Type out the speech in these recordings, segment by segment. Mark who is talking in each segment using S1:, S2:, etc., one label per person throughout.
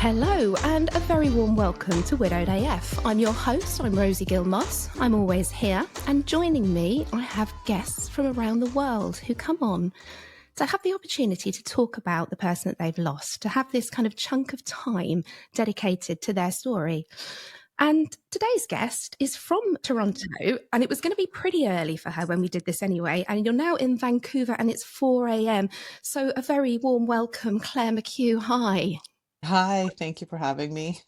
S1: Hello and a very warm welcome to Widowed AF. I'm your host, I'm Rosie Moss. I'm always here, and joining me I have guests from around the world who come on to have the opportunity to talk about the person that they've lost, to have this kind of chunk of time dedicated to their story. And today's guest is from Toronto, and it was going to be pretty early for her when we did this anyway, and you're now in Vancouver and it's 4 a.m. So a very warm welcome, Clare McCue. Hi.
S2: Hi, thank you for having me.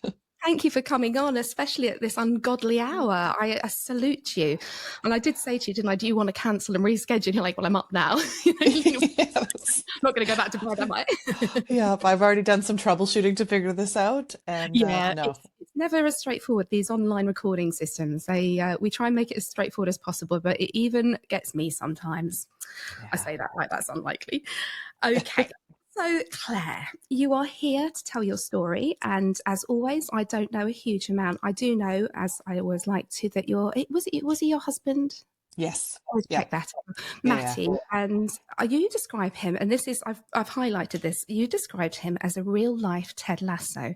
S1: Thank you for coming on, especially at this ungodly hour. I salute you. And I did say to you, didn't I, do you want to cancel and reschedule? You're like, well, I'm up now. I'm
S2: Yes.
S1: not going to go back to bed, am I?
S2: Yeah, I've already done some troubleshooting to figure this out, and
S1: Yeah,
S2: no.
S1: it's never as straightforward, these online recording systems. We try and make it as straightforward as possible, but it even gets me sometimes. I
S2: Yeah.
S1: say that like that's unlikely. Okay. So, Clare, you are here to tell your story. And as always, I don't know a huge amount. I do know, as I always like to, that was he your husband?
S2: Yes.
S1: I always
S2: Yeah.
S1: check that.
S2: Yeah.
S1: Mattie. And you describe him, and this is, I've highlighted this, you described him as a real life Ted Lasso.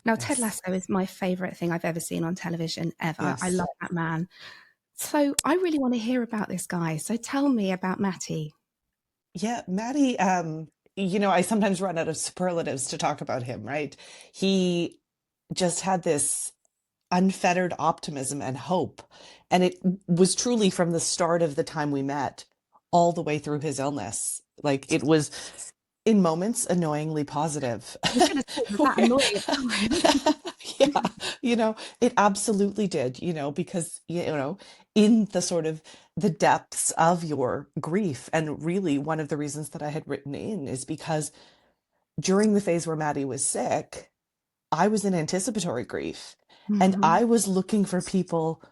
S1: Now, Ted
S2: Yes.
S1: Lasso is my favourite thing I've ever seen on television, ever. I
S2: Yes.
S1: love that man. So I really want to hear about this guy. So tell me about Mattie.
S2: Yeah, Maddie, I sometimes run out of superlatives to talk about him, right? He just had this unfettered optimism and hope. And it was truly from the start of the time we met all the way through his illness. Like it was in moments annoyingly positive.
S1: I was going to say, was that annoying at times?
S2: Yeah, it absolutely did, because, in the sort of the depths of your grief. And really, one of the reasons that I had written in is because during the phase where Maddie was sick, I was in anticipatory grief and
S1: Mhm.
S2: I was looking for people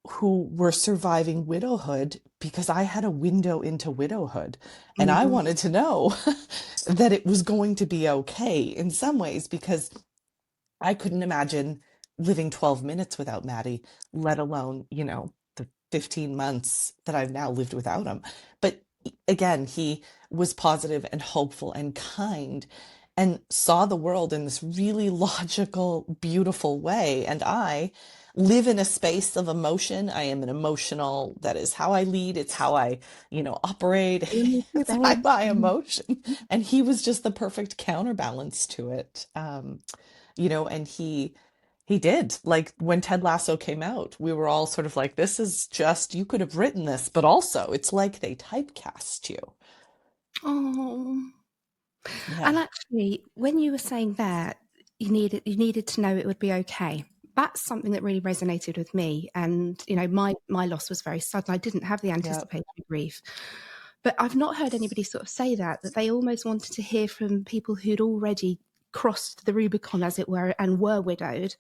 S2: who were surviving widowhood because I had a window into widowhood and I
S1: Mhm.
S2: wanted to know that it was going to be okay in some ways because I couldn't imagine living 12 minutes without Maddie, let alone, the 15 months that I've now lived without him. But again, he was positive and hopeful and kind and saw the world in this really logical, beautiful way. And I live in a space of emotion. I am an emotional, that is how I lead. It's how I, operate.
S1: You need to,
S2: It's my
S1: babe.
S2: emotion. And he was just the perfect counterbalance to it. And he did. Like when Ted Lasso came out, we were all sort of like, this is just, you could have written this, but also it's like they typecast you.
S1: Oh. And
S2: Yeah.
S1: actually, when you were saying that you needed to know it would be okay. That's something that really resonated with me. And my loss was very sudden. I didn't have the
S2: Yeah.
S1: anticipatory grief. But I've not heard anybody sort of say that they almost wanted to hear from people who'd already crossed the Rubicon, as it were, and were widowed.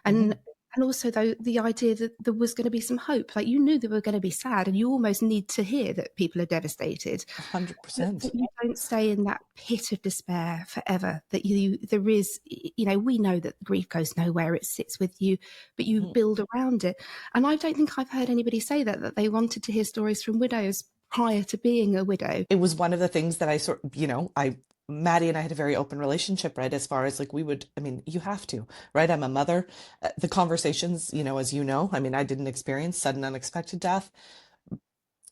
S1: And
S2: Hmm.
S1: and also though the idea that there was going to be some hope, like you knew they were going to be sad, and you almost need to hear that people are devastated. That
S2: 100%.
S1: you don't stay in that pit of despair forever. That there is, we know that grief goes nowhere; it sits with you, but you
S2: Mhm.
S1: build around it. And I don't think I've heard anybody say that they wanted to hear stories from widows prior to being a widow.
S2: It was one of the things that I sort Maddie and I had a very open relationship, right? As far as like I mean, you have to, right? I'm a mother. The conversations, as I mean, I didn't experience sudden unexpected death,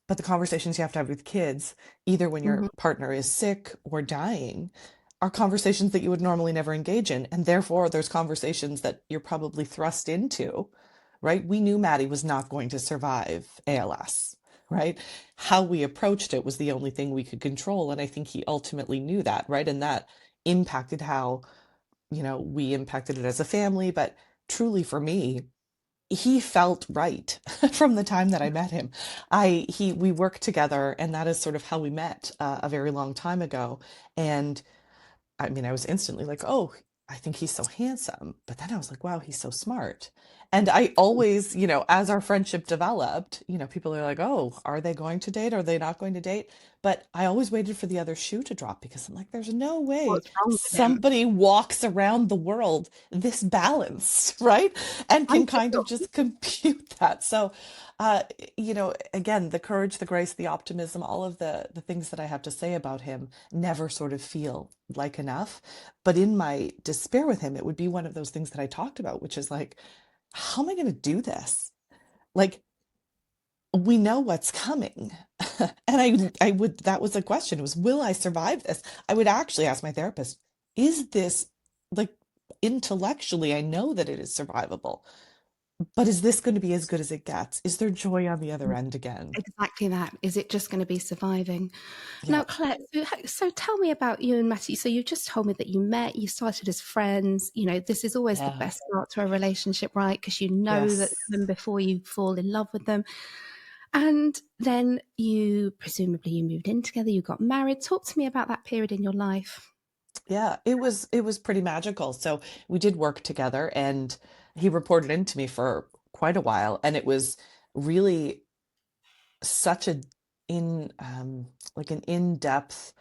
S2: but the conversations you have to have with kids, either when your
S1: Mhm.
S2: partner is sick or dying, are conversations that you would normally never engage in. And therefore, there's conversations that you're probably thrust into, right? We knew Maddie was not going to survive ALS, right? How we approached it was the only thing we could control. And I think he ultimately knew that, right? And that impacted how, we impacted it as a family. But truly for me, he felt right from the time that I met him. We worked together, and that is sort of how we met a very long time ago. And I mean, I was instantly like, oh, I think he's so handsome. But then I was like, wow, he's so smart. And I always, as our friendship developed, people are like, oh, are they going to date? Are they not going to date? But I always waited for the other shoe to drop because I'm like, there's no way
S1: What's wrong with him?
S2: somebody walks around the world this balanced, right? And
S1: I
S2: can kind of
S1: do.
S2: just compute that. So, uh, again, the courage, the grace, the optimism, all of the things that I have to say about him never sort of feel like enough. But in my despair with him, it would be one of those things that I talked about, which is like, how am I going to do this? Like, we know what's coming. And I would, that was a question, was, will I survive this? I would actually ask my therapist, is this like intellectually, I know that it is survivable, but is this going to be as good as it gets? Is there joy on the other end again?
S1: Exactly that. Is it just going to be surviving?
S2: Yeah.
S1: Now, Claire, so tell me about you and Mattie. So you just told me that you met, you started as friends. You know, this is always the
S2: Yeah.
S1: best start to a relationship, right? Because you know that
S2: Yes.
S1: them before you fall in love with them. And then you presumably you moved in together, you got married. Talk to me about that period in your life.
S2: Yeah, it was pretty magical. So we did work together and he reported into me for quite a while, and it was really such a in like an in-depth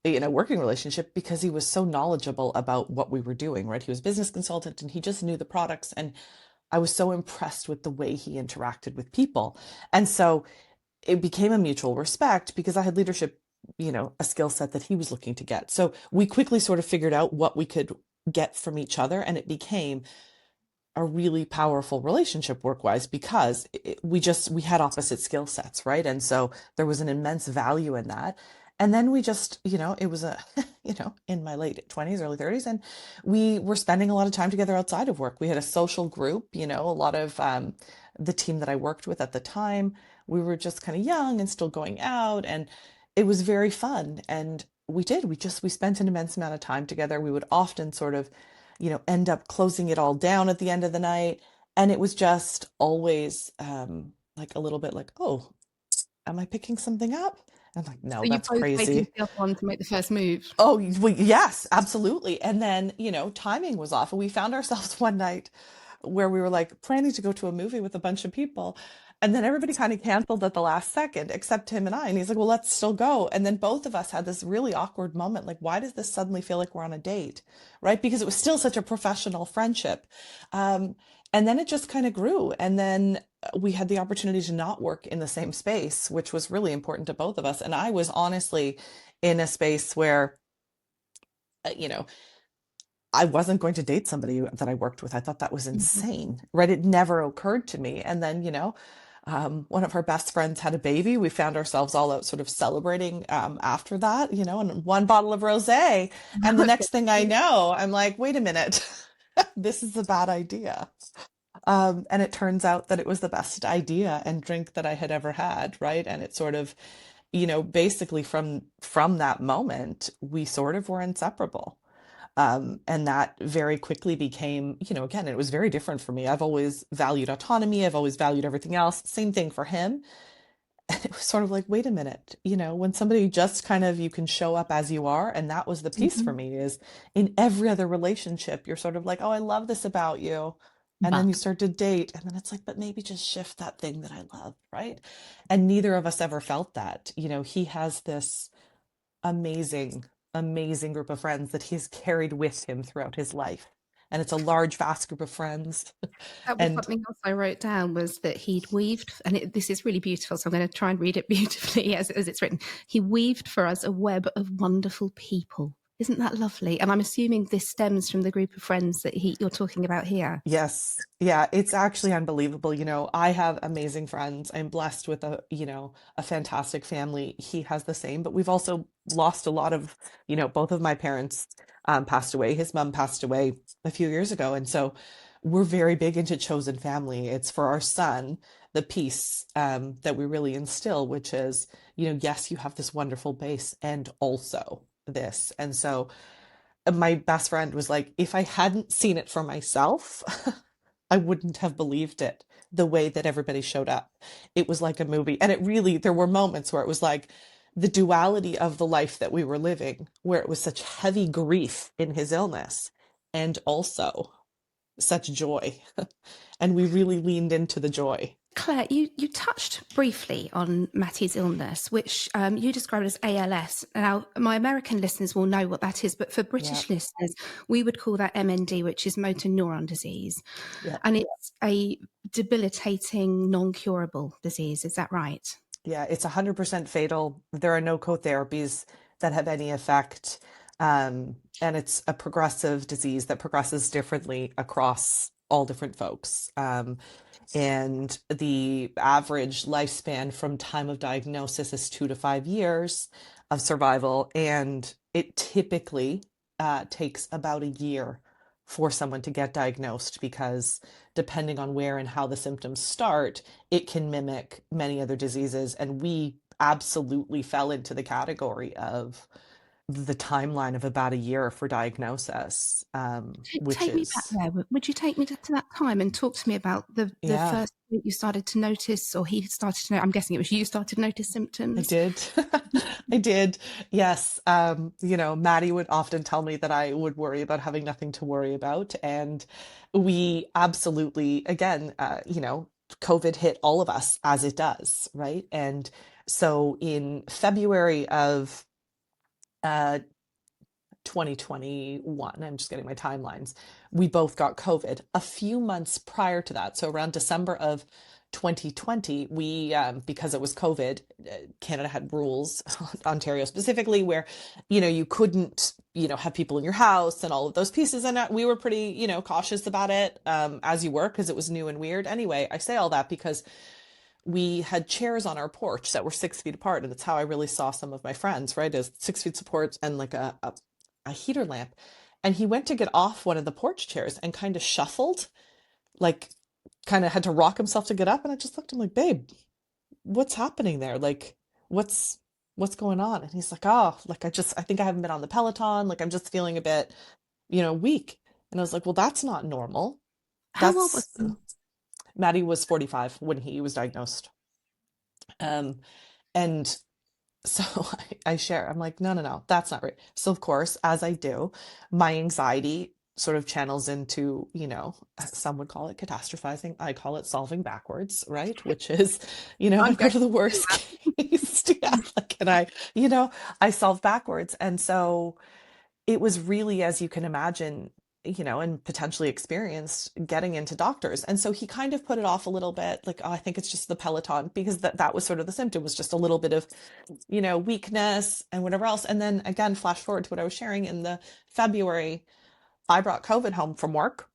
S2: working relationship because he was so knowledgeable about what we were doing, right? He was a business consultant and he just knew the products, and I was so impressed with the way he interacted with people. And so it became a mutual respect because I had leadership, a skill set that he was looking to get. So we quickly sort of figured out what we could get from each other, and it became a really powerful relationship work-wise because we had opposite skill sets, right? And so there was an immense value in that. And then we just, it was a, in my late 20s, early 30s, and we were spending a lot of time together outside of work. We had a social group, a lot of the team that I worked with at the time. We were just kind of young and still going out, and it was very fun. And we spent an immense amount of time together. We would often sort of end up closing it all down at the end of the night. And it was just always like a little bit like, oh, am I picking something up? I'm like,
S1: So
S2: no,
S1: you
S2: that's
S1: both waiting
S2: crazy.
S1: for the other one to make the first move.
S2: Oh, well, yes, absolutely. And then, timing was off. And we found ourselves one night where we were like planning to go to a movie with a bunch of people. And then everybody kind of canceled at the last second, except him and I. And he's like, well, let's still go. And then both of us had this really awkward moment. Like, why does this suddenly feel like we're on a date? Right? Because it was still such a professional friendship. Um, and then it just kind of grew. And then we had the opportunity to not work in the same space, which was really important to both of us. And I was honestly in a space where, you know, I wasn't going to date somebody that I worked with. I thought that was
S1: Mhm.
S2: insane, right? It never occurred to me. And then, one of her best friends had a baby. We found ourselves all out sort of celebrating after that, and one bottle of rosé. And the next thing I know, I'm like, wait a minute, this is a bad idea. And it turns out that it was the best idea and drink that I had ever had, right? And it sort of, basically from that moment, we sort of were inseparable. And that very quickly became, again, it was very different for me. I've always valued autonomy. I've always valued everything else. Same thing for him. And it was sort of like, wait a minute, when somebody just kind of, you can show up as you are. And that was the piece for
S1: Mhm.
S2: me, is in every other relationship, you're sort of like, oh, I love this about you. And then you
S1: But
S2: start to date, and then it's like, but maybe just shift that thing that I love, right? And neither of us ever felt that. He has this amazing, amazing group of friends that he's carried with him throughout his life. And it's a large, vast group of friends.
S1: that was
S2: And
S1: something else I wrote down was that he'd weaved, and this is really beautiful, so I'm going to try and read it beautifully as it's written. He weaved for us a web of wonderful people. Isn't that lovely? And I'm assuming this stems from the group of friends that you're talking about here.
S2: yes, yeah, it's actually unbelievable. I have amazing friends. I'm blessed with a fantastic family. He has the same, but we've also lost a lot of, both of my parents passed away. His mom passed away a few years ago. And so we're very big into chosen family. It's for our son, the piece that we really instill, which is, yes, you have this wonderful base and also this. And so my best friend was like, if I hadn't seen it for myself, I wouldn't have believed it the way that everybody showed up. It was like a movie. And there were moments where it was like the duality of the life that we were living, where it was such heavy grief in his illness and also such joy. And we really leaned into the joy.
S1: Claire, you touched briefly on Mattie's illness, which you described as ALS. Now, my American listeners will know what that is, but for
S2: Yeah,
S1: British listeners, we would call that MND, which is motor neuron disease.
S2: yeah,
S1: And it's a debilitating, non-curable disease. Is that right?
S2: yeah. It's 100% fatal. There are no co-therapies that have any effect. And it's a progressive disease that progresses differently across all different folks. And the average lifespan from time of diagnosis is 2 to 5 years of survival. And it typically takes about a year for someone to get diagnosed because depending on where and how the symptoms start, it can mimic many other diseases. And we absolutely fell into the category of the timeline of about a year for diagnosis, which
S1: Take me back
S2: is,
S1: there. Would you take me to that time and talk to me about the
S2: yeah.
S1: first point you started to notice, or he started to know? I'm guessing it was you started to notice
S2: I
S1: symptoms.
S2: did. I did. Yes. Maddie would often tell me that I would worry about having nothing to worry about. And we absolutely, again, COVID hit all of us as it does, right? And so in February of uh, 2021, I'm just getting my timelines, we both got COVID a few months prior to that. So around December of 2020, we, because it was COVID, Canada had rules, Ontario specifically, where, you couldn't, have people in your house and all of those pieces. And we were pretty, cautious about it, as you were, because it was new and weird. Anyway, I say all that because we had chairs on our porch that were 6 feet apart. And that's how I really saw some of my friends, right? Is 6 feet support and like a heater lamp. And he went to get off one of the porch chairs and kind of shuffled, like kind of had to rock himself to get up. And I just looked at him like, babe, what's happening there? Like, what's what's going on? And he's like, oh, like I think I haven't been on the Peloton. Like I'm just feeling a bit, weak. And I was like, well, that's not normal.
S1: How old was
S2: That's
S1: he?
S2: Maddie was 45 when he was diagnosed. Um, and so I share, I'm like, no, no, no, that's not right. So of course, as I do, my anxiety sort of channels into, some would call it catastrophizing. I call it solving backwards, right? Which is, I
S1: I'm
S2: go
S1: going
S2: to the
S1: to do
S2: worst case. Yeah, like, and I solve backwards. And so it was really, as you can imagine, and potentially experienced getting into doctors. And so he kind of put it off a little bit, like, oh, I think it's just the Peloton, because that was sort of the symptom, was just a little bit of, weakness and whatever else. And then again, flash forward to what I was sharing in the February, I brought COVID home from work.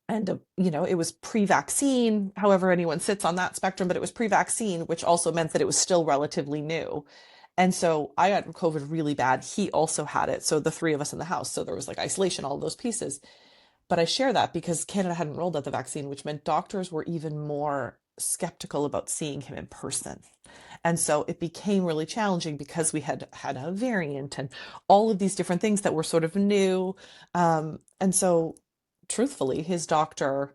S2: And, it was pre-vaccine, however anyone sits on that spectrum, but it was pre-vaccine, which also meant that it was still relatively new. And so I got COVID really bad. He also had it. So the three of us in the house. So there was like isolation, all of those pieces. But I share that because Canada hadn't rolled out the vaccine, which meant doctors were even more skeptical about seeing him in person. And so it became really challenging because we had had a variant and all of these different things that were sort of new. And so, truthfully, his doctor,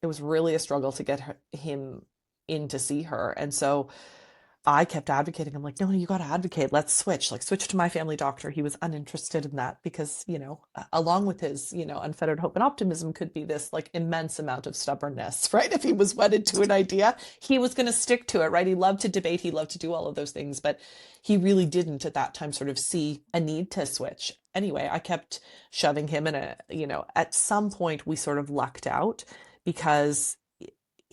S2: it was really a struggle to get him in to see her. And so I kept advocating. I'm like, no, you got to advocate. Let's switch, like switch to my family doctor. He was uninterested in that because, along with his, unfettered hope and optimism could be this like immense amount of stubbornness, right? If he was wedded to an idea, he was going to stick to it, right? He loved to debate. He loved to do all of those things, but he really didn't at that time sort of see a need to switch. Anyway, I kept shoving him in at some point we sort of lucked out because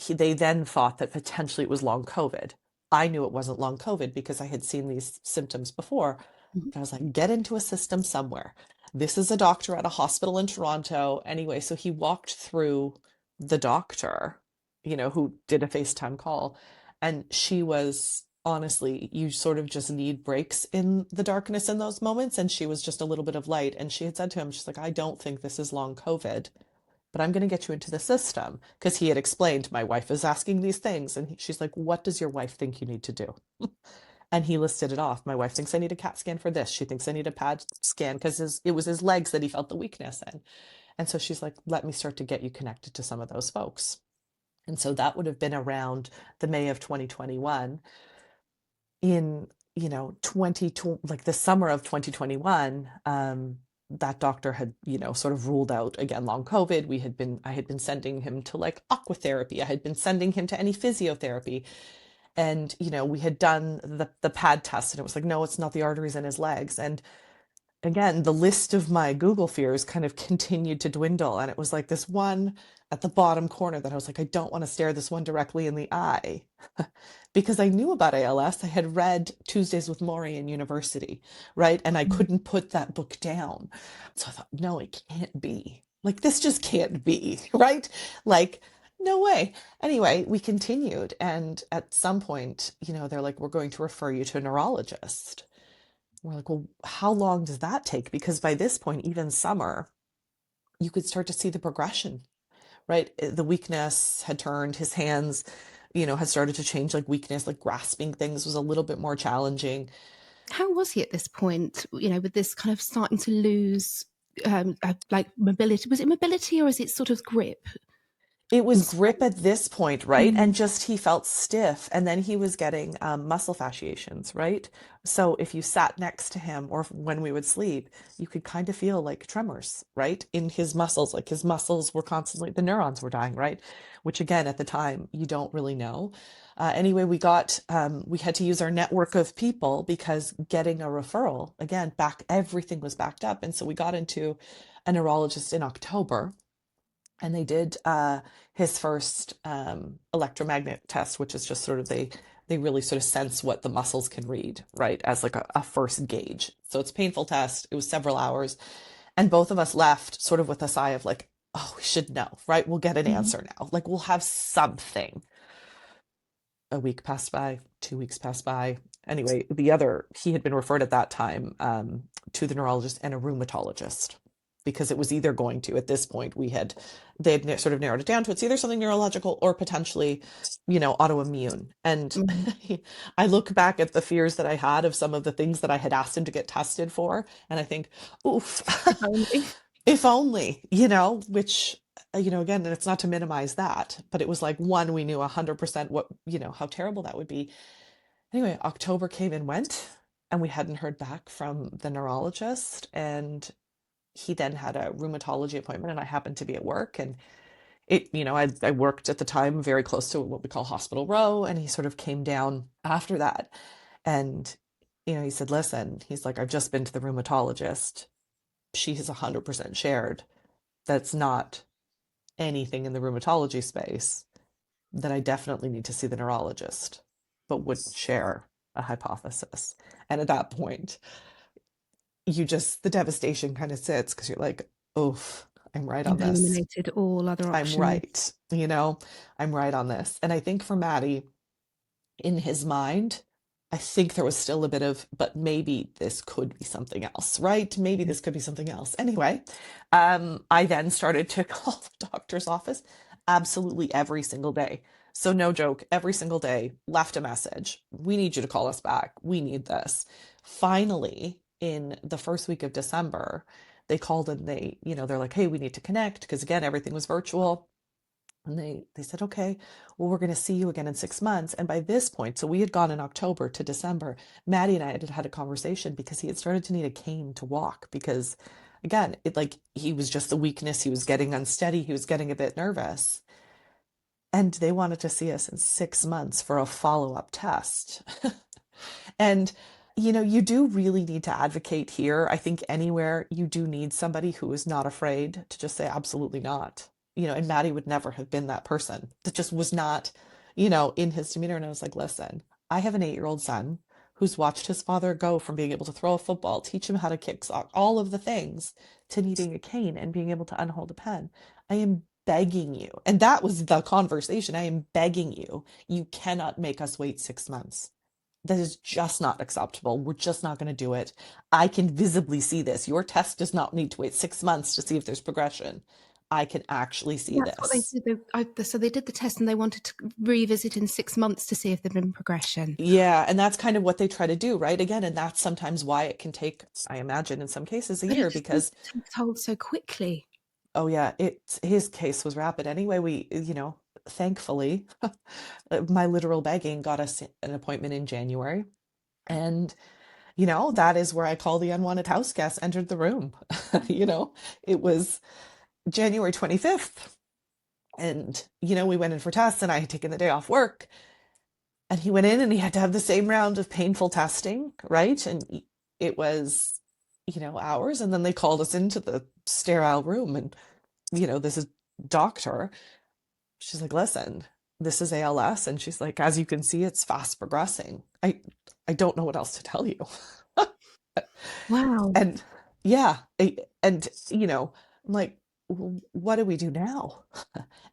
S2: they then thought that potentially it was long COVID. I knew it wasn't long COVID because I had seen these symptoms before.
S1: that.
S2: But I was like, get into a system somewhere. This is a doctor at a hospital in Toronto. Anyway, so he walked through the doctor, who did a FaceTime call. And she was honestly, you sort of just need breaks in the darkness in those moments. And she was just a little bit of light. And she had said to him, she's like, I don't think this is long COVID, but I'm going to get you into the system, because he had explained, my wife is asking these things. And she's like, what does your wife think you need to do? And he listed it off. My wife thinks I need a CAT scan for this. She thinks I need a pad scan because it was his legs that he felt the weakness in. And so she's like, let me start to get you connected to some of those folks. And so that would have been around the May of 2021. In, 20, like the summer of 2021, that doctor had, sort of ruled out again long COVID. I had been sending him to like aqua therapy. I had been sending him to any physiotherapy. And, we had done the pad test and it was like, no, it's not the arteries in his legs. And again, the list of my Google fears kind of continued to dwindle. And it was like this one at the bottom corner that I was like, I don't want to stare this one directly in the eye because I knew about ALS. I had read Tuesdays with Maury in university, right? And I couldn't put that book down. So I thought, no, it can't be. Like, this just can't be, right? Like, no way. Anyway, we continued. And at some point, they're like, we're going to refer you to a neurologist. We're like, well, how long does that take? Because by this point, even summer, you could start to see the progression, right? The weakness had turned, his hands, had started to change, like weakness, like grasping things was a little bit more challenging.
S1: How was he at this point, with this kind of starting to lose like mobility? Was it mobility or is it sort of grip?
S2: It was grip at this point, right? And just he felt stiff. And then he was getting muscle fasciations, right? So if you sat next to him or when we would sleep, you could kind of feel like tremors, right? In his muscles, like his muscles were constantly, the neurons were dying, right? Which again, at the time, you don't really know. Anyway, we had to use our network of people because getting a referral, again, everything was backed up. And so we got into a neurologist in October. And they did his first electromagnet test, which is just sort of they really sort of sense what the muscles can read, right, as like a first gauge. So it's a painful test. It was several hours, and both of us left sort of with a sigh of like, oh, we should know, right? We'll get an answer now. Like we'll have something. A week passed by, 2 weeks passed by. Anyway, he had been referred at that time to the neurologist and a rheumatologist because it was either going to, at this point, they had sort of narrowed it down to it's either something neurological or potentially, autoimmune. And I look back at the fears that I had of some of the things that I had asked him to get tested for. And I think, oof, if only, which, again, and it's not to minimize that, but it was like, one, we knew 100% what, how terrible that would be. Anyway, October came and went, and we hadn't heard back from the neurologist. And he then had a rheumatology appointment, and I happened to be at work. And I worked at the time very close to what we call Hospital Row, and he sort of came down after that. And, he said, listen, he's like, I've just been to the rheumatologist. She has 100% shared that's not anything in the rheumatology space, that I definitely need to see the neurologist, but wouldn't share a hypothesis. And at that point, the devastation kind of sits because you're like, oof, I'm right on
S1: You've
S2: this.
S1: eliminated all other options.
S2: I'm right, I'm right on this. And I think for Mattie, in his mind, I think there was still a bit of, but maybe this could be something else, right? Maybe this could be something else. Anyway, I then started to call the doctor's office absolutely every single day. So no joke, every single day, left a message. We need you to call us back. We need this. Finally, in the first week of December, they called and they're like, hey, we need to connect because again, everything was virtual. And they said, okay, well, we're going to see you again in 6 months. And by this point, so we had gone in October to December, Mattie and I had a conversation because he had started to need a cane to walk because, again, he was just a weakness. He was getting unsteady. He was getting a bit nervous. And they wanted to see us in 6 months for a follow-up test. And, you do really need to advocate here. I think anywhere you do need somebody who is not afraid to just say, absolutely not. And Mattie would never have been that person. That just was not, in his demeanor. And I was like, listen, I have an 8-year-old son who's watched his father go from being able to throw a football, teach him how to kick sock, all of the things, to needing a cane and being able to unhold a pen. I am begging you. And that was the conversation. I am begging you. You cannot make us wait 6 months. That is just not acceptable. We're just not going to do it. I can visibly see this. Your test does not need to wait 6 months to see if there's progression. I can actually see
S1: That's what they
S2: this.
S1: did. So they did the test and they wanted to revisit in 6 months to see if there'd been progression.
S2: Yeah, and that's kind of what they try to do, right? Again, and that's sometimes why it can take, I imagine, in some cases, a year because
S1: takes hold so quickly.
S2: Oh yeah, his case was rapid. Anyway, we, thankfully, my literal begging got us an appointment in January. And that is where I call the unwanted house guest entered the room. It was January 25th. And, we went in for tests and I had taken the day off work. And he went in and he had to have the same round of painful testing, right? And it was, hours. And then they called us into the sterile room. And, this is doctor. She's like, listen, this is ALS. And she's like, as you can see, it's fast progressing. I don't know what else to tell you.
S1: Wow.
S2: And yeah, and I'm like, what do we do now?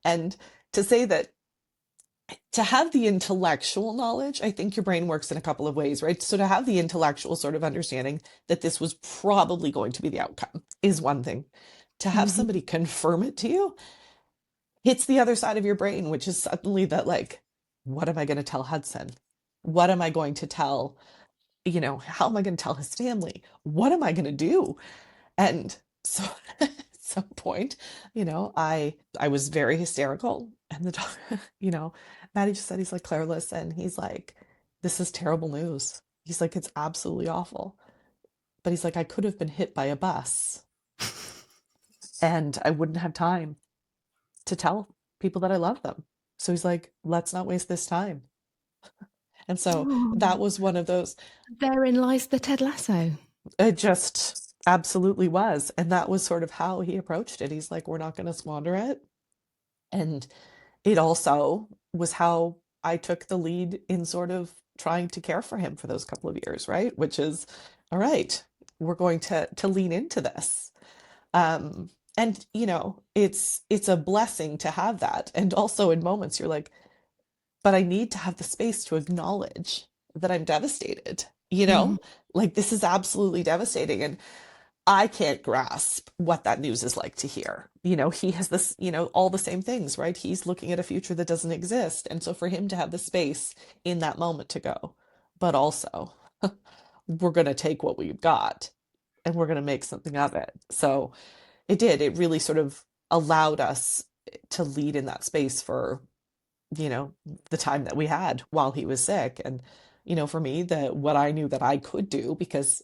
S2: And to say that, to have the intellectual knowledge, I think your brain works in a couple of ways, right? So to have the intellectual sort of understanding that this was probably going to be the outcome is one thing. To have
S1: Hmm.
S2: somebody confirm it to you hits the other side of your brain, which is suddenly that, like, what am I going to tell Hudson? What am I going to tell, how am I going to tell his family? What am I going to do? And so at some point, I was very hysterical. And the doctor, Mattie just said, he's like, Claire, listen, he's like, this is terrible news. He's like, it's absolutely awful. But he's like, I could have been hit by a bus and I wouldn't have time to tell people that I love them. So he's like, let's not waste this time. And so that
S1: Oh,
S2: was one of those,
S1: therein lies the Ted Lasso.
S2: it just absolutely was. And that was sort of how he approached it. He's like, we're not going to squander it. And it also was how I took the lead in sort of trying to care for him for those couple of years, right? Which is, all right, we're going to lean into this. And it's a blessing to have that. And also in moments you're like, but I need to have the space to acknowledge that I'm devastated,
S1: Mhm.
S2: like this is absolutely devastating. And I can't grasp what that news is like to hear. He has this, all the same things, right? He's looking at a future that doesn't exist. And so for him to have the space in that moment to go, but also we're going to take what we've got and we're going to make something of it. So it really sort of allowed us to lead in that space for, you know, the time that we had while he was sick. And, for me, what I knew that I could do, because,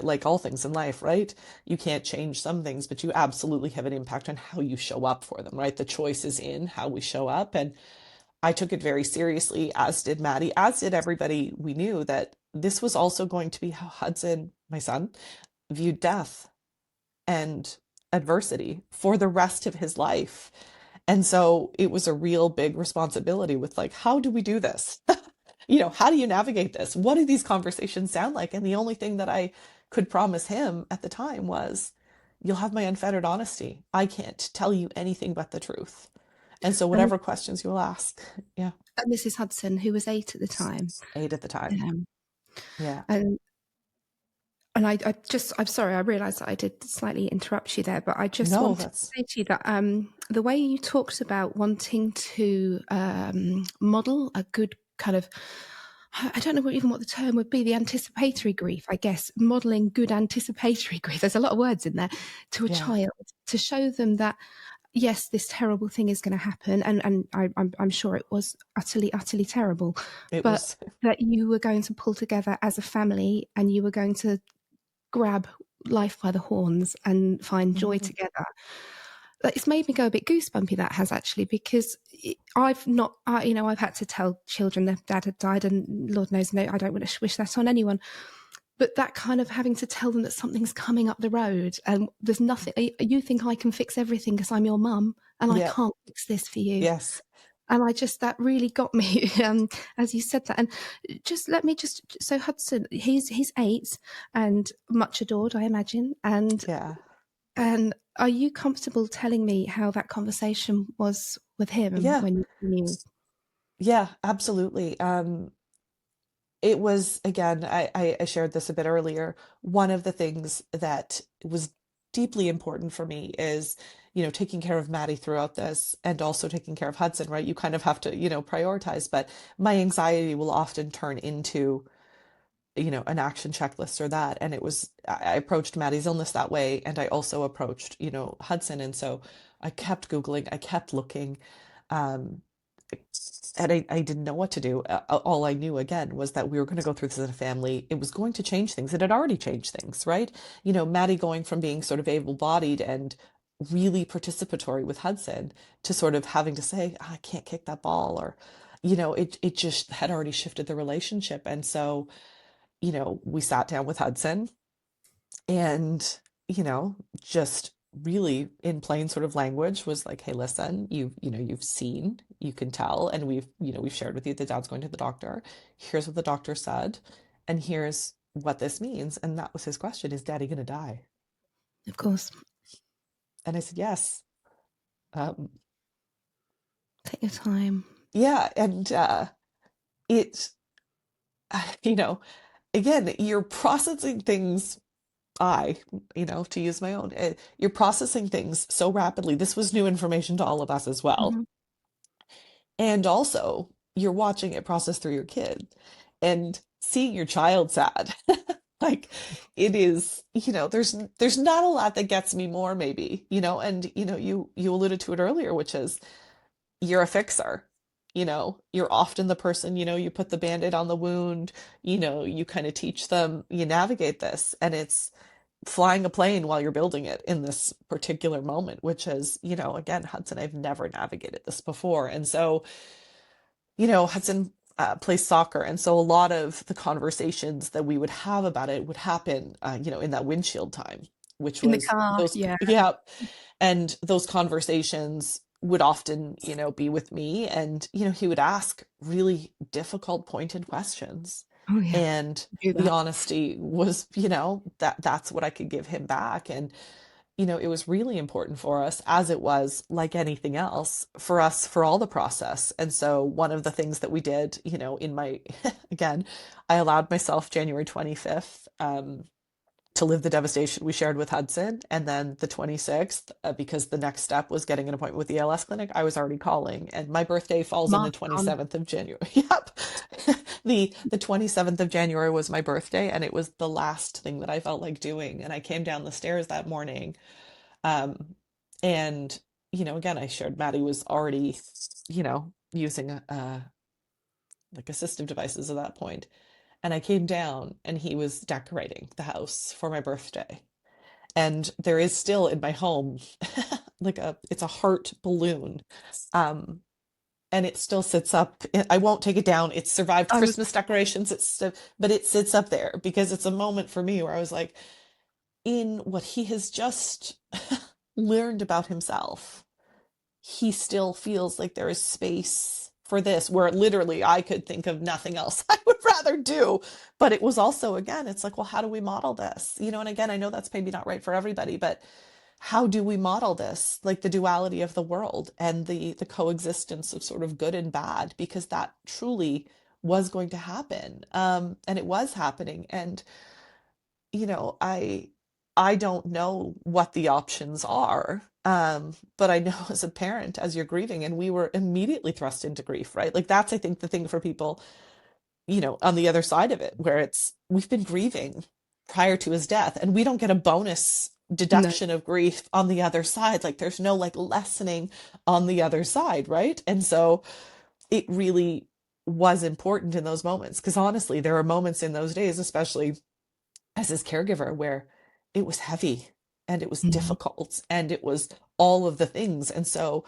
S2: like all things in life, right? You can't change some things, but you absolutely have an impact on how you show up for them, right? The choice is in how we show up. And I took it very seriously, as did Mattie, as did everybody we knew, that this was also going to be how Hudson, my son, viewed death and adversity for the rest of his life. And so it was a real big responsibility with, like, how do we do this? How do you navigate this? What do these conversations sound like? And the only thing that I could promise him at the time was, you'll have my unfettered honesty. I can't tell you anything but the truth. And so
S1: And,
S2: whatever questions you'll ask. Yeah.
S1: and Mrs. Hudson, who was 8 at the time.
S2: 8 at the time.
S1: Um,
S2: Yeah.
S1: and I'm sorry, I realised that I did slightly interrupt you there, but I just
S2: No,
S1: wanted to
S2: that's,
S1: say to you that the way you talked about wanting to model a good kind of, I don't know even what the term would be, the anticipatory grief, I guess, modeling good anticipatory grief. There's a lot of words in there to a
S2: yeah,
S1: child to show them that, yes, this terrible thing is going to happen, and I'm sure it was utterly, utterly terrible,
S2: it
S1: but
S2: was,
S1: that you were going to pull together as a family and you were going to grab life by the horns and find joy
S2: mhm.
S1: together. It's made me go a bit goosebumpy, that has, actually, because I've not, I've had to tell children their dad had died, and Lord knows, no, I don't want to wish that on anyone. But that kind of having to tell them that something's coming up the road and there's nothing, you think I can fix everything because I'm your mum and I
S2: Yeah,
S1: can't fix this for you.
S2: yes,
S1: And that really got me, as you said that. And so Hudson, he's 8 and much adored, I imagine.
S2: yeah,
S1: And are you comfortable telling me how that conversation was with him
S2: yeah,
S1: when you knew?
S2: yeah, absolutely. It was, again, I shared this a bit earlier. One of the things that was deeply important for me is, taking care of Mattie throughout this and also taking care of Hudson, right? You kind of have to, prioritize, but my anxiety will often turn into, an action checklist or that. And I approached Mattie's illness that way. And I also approached, Hudson. And so I kept Googling, I kept looking. Um, and I didn't know what to do. All I knew again was that we were going to go through this as a family. It was going to change things. It had already changed things, right? Mattie going from being sort of able-bodied and really participatory with Hudson to sort of having to say, "Ah, I can't kick that ball," or, it just had already shifted the relationship. And so, we sat down with Hudson and just really in plain sort of language was like, hey, listen, you've seen, you can tell, and we've shared with you that dad's going to the doctor. Here's what the doctor said, and here's what this means. And that was his question: is daddy going to die?
S1: Of course.
S2: And I said yes. um
S1: Take your time.
S2: yeah, and it you know again, you're processing things. To use my own, you're processing things so rapidly. This was new information to all of us as well.
S1: Hmm.
S2: And also, you're watching it process through your kid and seeing your child sad. Like, it is, there's not a lot that gets me more, maybe, and you alluded to it earlier, which is you're a fixer. You're often the person, you put the band-aid on the wound, you kind of teach them, you navigate this, and it's flying a plane while you're building it in this particular moment, which is, again, Hudson, I've never navigated this before. And so, Hudson plays soccer. And so a lot of the conversations that we would have about it would happen, in that windshield time, which
S1: In the
S2: was
S1: car,
S2: those,
S1: yeah.
S2: yeah. And those conversations would often, be with me. And, he would ask really difficult, pointed questions.
S1: Oh yeah,
S2: And
S1: do
S2: the
S1: that.
S2: honesty was, that's what I could give him back. And, it was really important for us, as it was like anything else, for us, for all the process. And so one of the things that we did, in my, again, I allowed myself January 25th, to live the devastation we shared with Hudson. And then the 26th, because the next step was getting an appointment with the ALS clinic, I was already calling. And my birthday falls on the
S1: Marathon.
S2: 27th of January. Yep. The 27th of January was my birthday, and it was the last thing that I felt like doing. And I came down the stairs that morning. And, again, I shared Mattie was already, using like assistive devices at that point. And I came down and he was decorating the house for my birthday. And there is still in my home it's a heart balloon. Um, and it still sits up. I won't take it down. It's survived
S1: I was
S2: Christmas decorations. But it sits up there because it's a moment for me where I was like, in what he has just learned about himself, he still feels like there is space for this, where literally I could think of nothing else I would rather do. But it was also, again, it's like, well, how do we model this? And again, I know that's maybe not right for everybody, but how do we model this? Like the duality of the world and the coexistence of sort of good and bad, because that truly was going to happen. And it was happening. And I don't know what the options are. But I know as a parent, as you're grieving, and we were immediately thrust into grief, right? Like that's, I think, the thing for people, on the other side of it, where it's, we've been grieving prior to his death, and we don't get a bonus
S1: no.
S2: deduction of grief on the other side. Like there's no like lessening on the other side, right? And so it really was important in those moments, because honestly, there are moments in those days, especially as his caregiver, where it was heavy and it was
S1: Mhm.
S2: difficult and it was all of the things. And so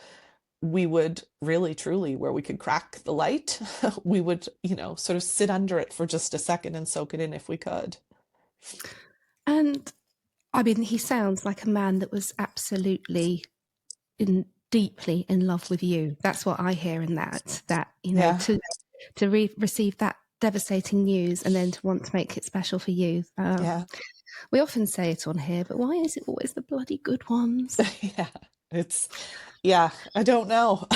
S2: we would really, truly, where we could crack the light, we would, sort of sit under it for just a second and soak it in if we could.
S1: And I mean, he sounds like a man that was absolutely deeply in love with you. That's what I hear in that. That
S2: Yeah.
S1: to receive that devastating news and then to want to make it special for you.
S2: Yeah.
S1: We often say it on here, but why is it always the bloody good ones?
S2: Yeah. It's, yeah, I don't know.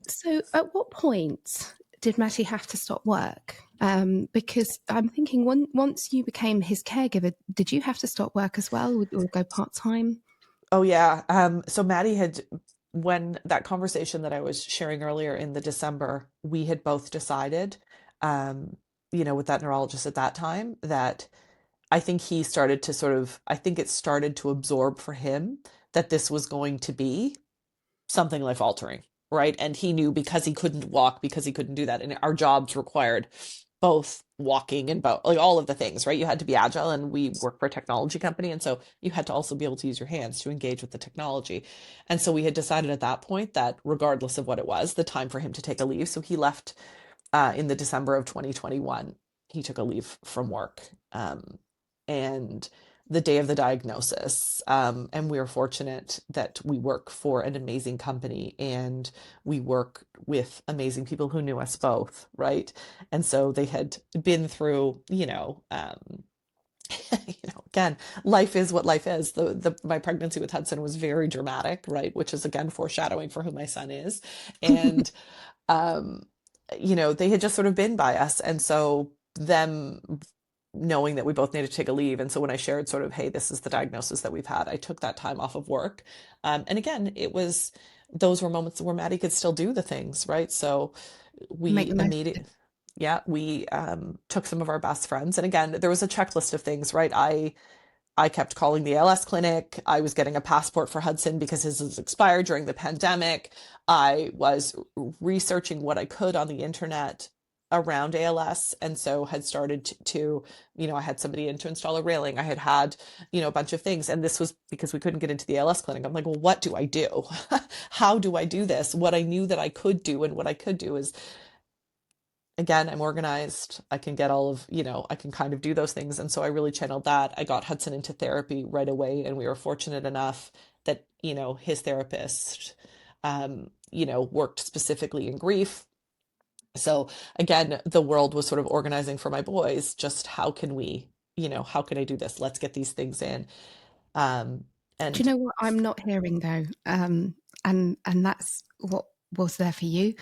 S1: So, at what point did Matty have to stop work? Because I'm thinking, once you became his caregiver, did you have to stop work as well, or go part time?
S2: Oh yeah. So Maddie had, when that conversation that I was sharing earlier in the December, we had both decided, um, with that neurologist at that time, that I think he started to sort of, I think it started to absorb for him that this was going to be something life altering, right? And he knew because he couldn't walk, because he couldn't do that. And our jobs required both walking and both, like all of the things, right? You had to be agile, and we work for a technology company. And so you had to also be able to use your hands to engage with the technology. And so we had decided at that point that regardless of what it was, the time for him to take a leave. So he left in the December of 2021. He took a leave from work. And the day of the diagnosis. And we are fortunate that we work for an amazing company, and we work with amazing people who knew us both, right? And so they had been through, again, life is what life is. My pregnancy with Hudson was very dramatic, right? Which is again foreshadowing for who my son is. And um, they had just sort of been by us. And so them knowing that we both needed to take a leave. And so when I shared sort of, hey, this is the diagnosis that we've had, I took that time off of work. And again, those were moments where Mattie could still do the things, right? So
S1: Make
S2: we
S1: the most of
S2: immediately,
S1: it.
S2: yeah, we took some of our best friends. And again, there was a checklist of things, right? I kept calling the ALS clinic. I was getting a passport for Hudson because his was expired during the pandemic. I was researching what I could on the internet around ALS, and so had started I had somebody in to install a railing. I had, a bunch of things. And this was because we couldn't get into the ALS clinic. I'm like, well, what do I do? How do I do this? What I knew that I could do, and what I could do is, again, I'm organized. I can get all of, I can kind of do those things. And so I really channeled that. I got Hudson into therapy right away. And we were fortunate enough that, his therapist, worked specifically in grief. So again, the world was sort of organizing for my boys. Just how can I do this? Let's get these things in. Um,
S1: Do you
S2: and
S1: know what I'm not hearing though? And that's what was there for you.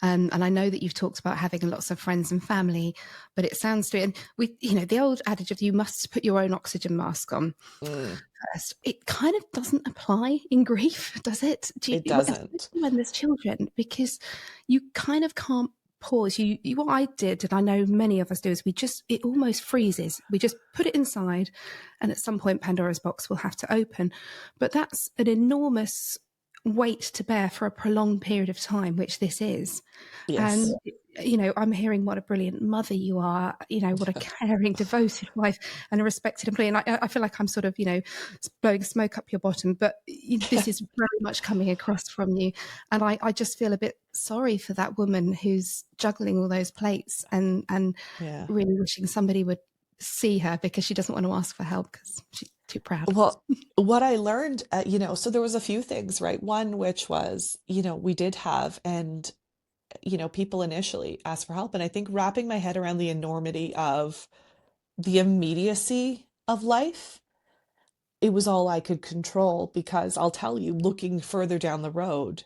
S1: And I know that you've talked about having lots of friends and family, but it sounds to and we, the old adage of you must put your own oxygen mask on
S2: mm,
S1: first. It kind of doesn't apply in grief, does it?
S2: it
S1: Especially
S2: doesn't.
S1: when there's children, because you kind of can't pause. You what I did, and I know many of us do, is it almost freezes. We just put it inside, and at some point Pandora's box will have to open. But that's an enormous weight to bear for a prolonged period of time, which this is. And
S2: Yes.
S1: I'm hearing what a brilliant mother you are, what a caring, devoted wife and a respected employee. And I feel like I'm sort of, blowing smoke up your bottom, but this is very much coming across from you. And I just feel a bit sorry for that woman who's juggling all those plates and
S2: Yeah.
S1: really wishing somebody would see her, because she doesn't want to ask for help because she's too proud.
S2: Well, what I learned, so there was a few things, right? One, which was, we did have, and, people initially asked for help. And I think wrapping my head around the enormity of the immediacy of life, it was all I could control. Because I'll tell you, looking further down the road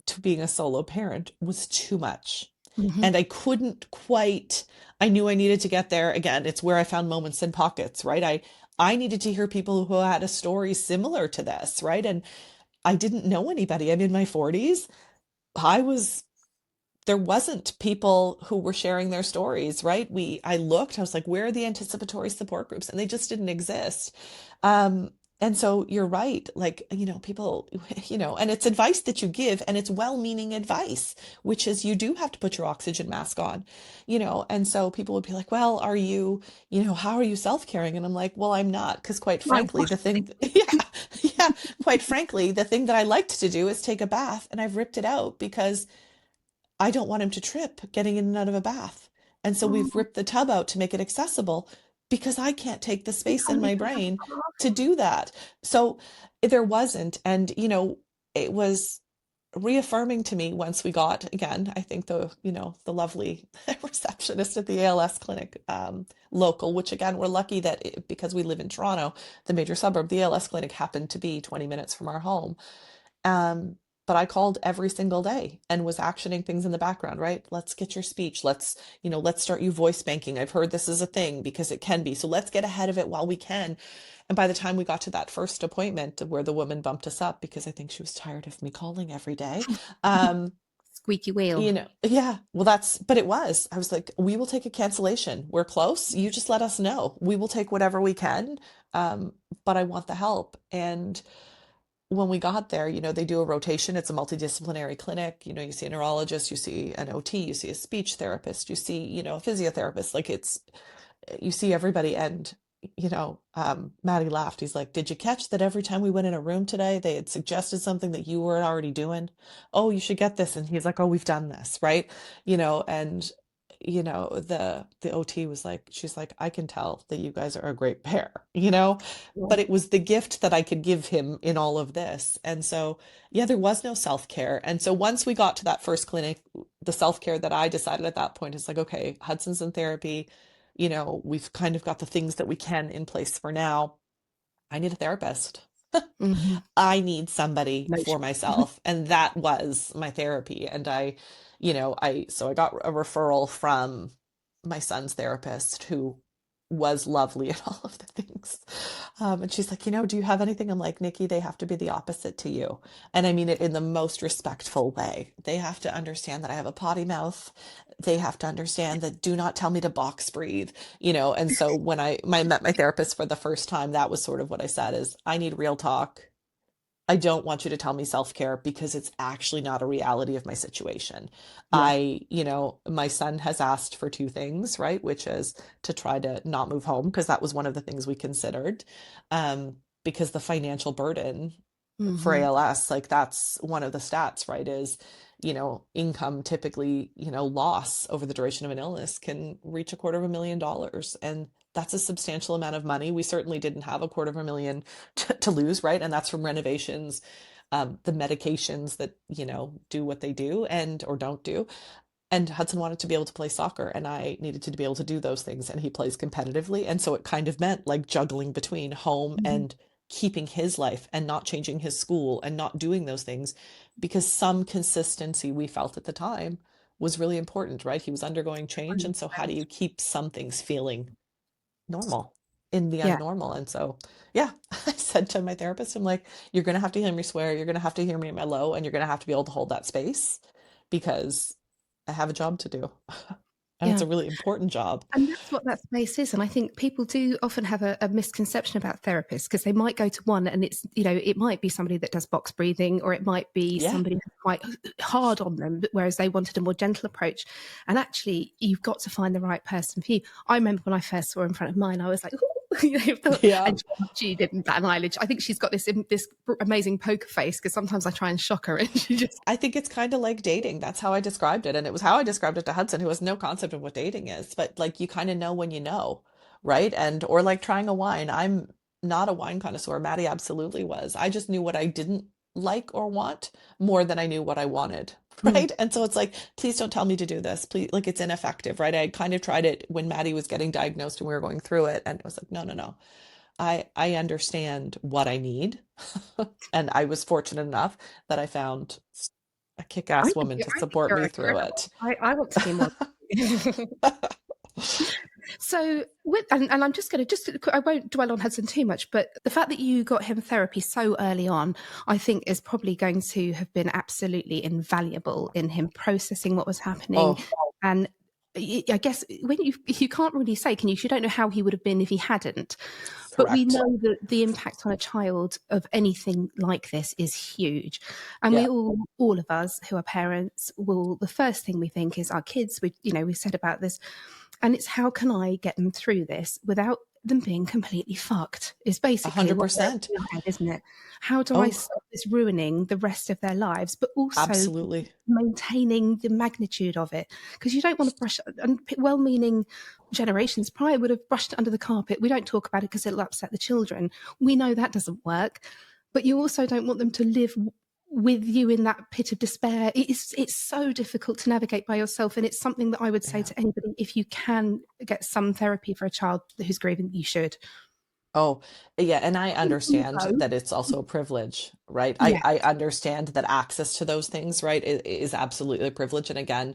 S2: to being a solo parent was too much.
S1: Hmm.
S2: And I knew I needed to get there. Again, it's where I found moments and pockets, right? I needed to hear people who had a story similar to this, right? And I didn't know anybody. I'm in my 40s. I was there wasn't people who were sharing their stories, right? I looked, I was like, where are the anticipatory support groups? And they just didn't exist. And so you're right. Like, people, and it's advice that you give, and it's well-meaning advice, which is you do have to put your oxygen mask on, and so people would be like, well, how are you self-caring? And I'm like, well, I'm not, because quite
S1: Right.
S2: frankly, yeah, quite frankly, the thing that I liked to do is take a bath, and I've ripped it out because I don't want him to trip getting in and out of a bath. And so we've
S1: Oh,
S2: ripped the tub out to make it accessible, because I can't take the
S1: you
S2: space in
S1: can't
S2: my
S1: even have
S2: brain
S1: a bath.
S2: to do that. So there wasn't. And, it was reaffirming to me once we got, again, I think the lovely receptionist at the ALS clinic, local, which again, we're lucky that because we live in Toronto, the major suburb, the ALS clinic happened to be 20 minutes from our home. Um, but I called every single day and was actioning things in the background, right? Let's get your speech. Let's start you voice banking. I've heard this is a thing because it can be. So let's get ahead of it while we can. And by the time we got to that first appointment where the woman bumped us up because I think she was tired of me calling every day, um,
S1: Squeaky wheel.
S2: yeah, well, I was like, we will take a cancellation. We're close. You just let us know. We will take whatever we can. But I want the help. And when we got there, they do a rotation. It's a multidisciplinary clinic. You see a neurologist, you see an OT, you see a speech therapist, you see, a physiotherapist. Like you see everybody. And, Mattie laughed. He's like, did you catch that every time we went in a room today, they had suggested something that you were already doing? Oh, you should get this. And he's like, oh, we've done this, right? And the OT was like, she's like, I can tell that you guys are a great pair, but
S1: Yeah.
S2: it was the gift that I could give him in all of this. And so, yeah, there was no self-care. And so once we got to that first clinic, the self-care that I decided at that point is like, okay, Hudson's in therapy, we've kind of got the things that we can in place for now. I need a therapist.
S1: Hmm.
S2: I need somebody for
S1: Emotion.
S2: myself. And that was my therapy. And so I got a referral from my son's therapist who was lovely at all of the things. And she's like, do you have anything? I'm like, Nikki, they have to be the opposite to you. And I mean it in the most respectful way. They have to understand that I have a potty mouth. They have to understand that do not tell me to box breathe, And so when I met my therapist for the first time, that was sort of what I said is I need real talk. I don't want you to tell me self-care because it's actually not a reality of my situation.
S1: Yeah.
S2: My son has asked for two things, right? Which is to try to not move home because that was one of the things we considered. Because the financial burden for
S1: Hmm.
S2: ALS, like that's one of the stats, right? Is, income typically, loss over the duration of an illness can reach $250,000. And that's a substantial amount of money. We certainly didn't have $250,000 to lose, right? And that's from renovations, the medications that, do what they do and or don't do. And Hudson wanted to be able to play soccer, and I needed to be able to do those things. And he plays competitively. And so it kind of meant like juggling between home
S1: Hmm.
S2: and keeping his life and not changing his school and not doing those things because some consistency we felt at the time was really important, right? He was undergoing change. And so, how do
S1: 100%.
S2: you keep some things feeling normal in the
S1: Yeah.
S2: unnormal? And so, yeah, I said to my therapist, I'm like, you're going to have to hear me swear. You're going to have to hear me at my low, and you're going to have to be able to hold that space because I have a job to do. And it's
S1: Yeah.
S2: a really important job.
S1: And that's what that space is. And I think people do often have a misconception about therapists because they might go to one and it's, it might be somebody that does box breathing or it might be
S2: Yeah,
S1: somebody who's quite hard on them, whereas they wanted a more gentle approach. And actually, you've got to find the right person for you. I remember when I first saw her in front of mine, I was like,
S2: yeah.
S1: and she didn't bat an eyelid. I think she's got this amazing poker face because sometimes I try and shock her and she just,
S2: I think it's kind of like dating. That's how I described it. And it was how I described it to Hudson, who has no concept of what dating is. But like you kind of know when you know, right? And or like trying a wine. I'm not a wine connoisseur. Maddie absolutely was. I just knew what I didn't like or want more than I knew what I wanted.
S1: mm,
S2: Right. And so it's like, please don't tell me to do this. Please, like it's ineffective, right? I kind of tried it when Maddie was getting diagnosed and we were going through it. And it was like, no, no, no. I understand what I need. And I was fortunate enough that I found a kick-ass woman to
S1: I think
S2: support
S1: you're
S2: me through
S1: incredible.
S2: it.
S1: I want to be more. So, and I'm just going to I won't dwell on Hudson too much, but the fact that you got him therapy so early on, I think is probably going to have been absolutely invaluable in him processing what was happening.
S2: Oh,
S1: And I guess when you can't really say, can you? You don't know how he would have been if he hadn't. But we
S2: correct.
S1: know that the impact on a child of anything like this is huge. And
S2: Yeah,
S1: all of us who are parents will, the first thing we think is our kids. We said about this, and it's how can I get them through this without them being completely fucked is
S2: a
S1: basically
S2: hundred
S1: what they're
S2: percent.
S1: in your head, isn't it? How do I
S2: Oh,
S1: stop this ruining the rest of their lives, but also
S2: absolutely.
S1: maintaining the magnitude of it? Because you don't want to brush, and well-meaning generations prior would have brushed it under the carpet. We don't talk about it because it'll upset the children. We know that doesn't work, but you also don't want them to live with you in that pit of despair. It's so difficult to navigate by yourself, and it's something that I would say
S2: Yeah.
S1: to anybody: if you can get some therapy for a child who's grieving, you should.
S2: Oh, yeah. And I
S1: You
S2: understand
S1: know,
S2: that it's also a privilege, right? I,
S1: yeah.
S2: I understand that access to those things, right, is absolutely a privilege. And again,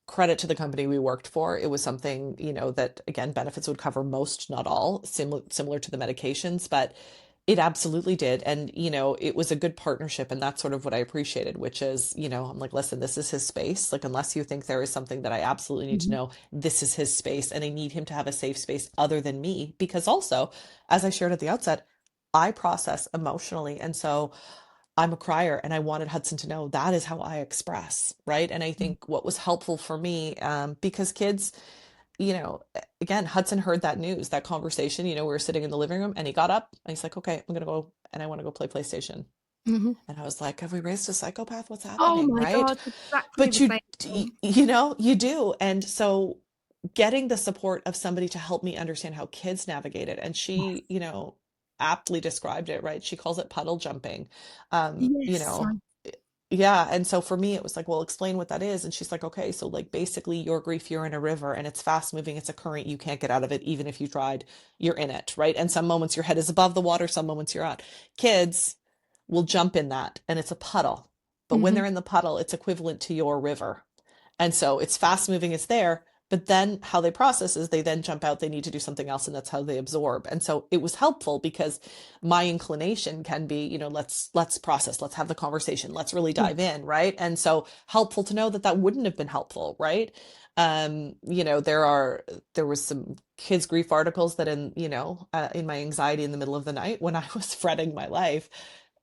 S2: credit to the company we worked for. It was something, that again, benefits would cover most, not all, similar to the medications, but it absolutely did. And, it was a good partnership. And that's sort of what I appreciated, which is, I'm like, listen, this is his space. Like, unless you think there is something that I absolutely need to
S1: Mhm.
S2: know, this is his space. And I need him to have a safe space other than me. Because also, as I shared at the outset, I process emotionally. And so I'm a crier, and I wanted Hudson to know that is how I express, right? And I think what was helpful for me, because kids, again, Hudson heard that news, that conversation, we were sitting in the living room and he got up and he's like, okay, I'm going to go and I want to go play PlayStation.
S1: Mhm.
S2: And I was like, have we raised a psychopath? What's
S1: Oh
S2: happening?
S1: my
S2: Right.
S1: God, exactly
S2: But
S1: the same thing.
S2: you do. And so getting the support of somebody to help me understand how kids navigate it. And she, aptly described it, right? She calls it puddle jumping. Um, you
S1: Yes.
S2: know, yeah. And so for me, it was like, well, explain what that is. And she's like, okay, so like basically your grief, you're in a river and it's fast moving. It's a current. You can't get out of it. Even if you tried, you're in it, right? And some moments your head is above the water, some moments you're out. Kids will jump in that and it's a puddle. But when
S1: Mhm.
S2: they're in the puddle, it's equivalent to your river. And so it's fast moving, it's there, but then how they process is they then jump out, they need to do something else, and that's how they absorb. And so it was helpful because my inclination can be, let's process, let's have the conversation, let's really
S1: Yeah.
S2: dive in, right? And so helpful to know that that wouldn't have been helpful, right? There was some kids grief articles that in my anxiety in the middle of the night when I was fretting my life,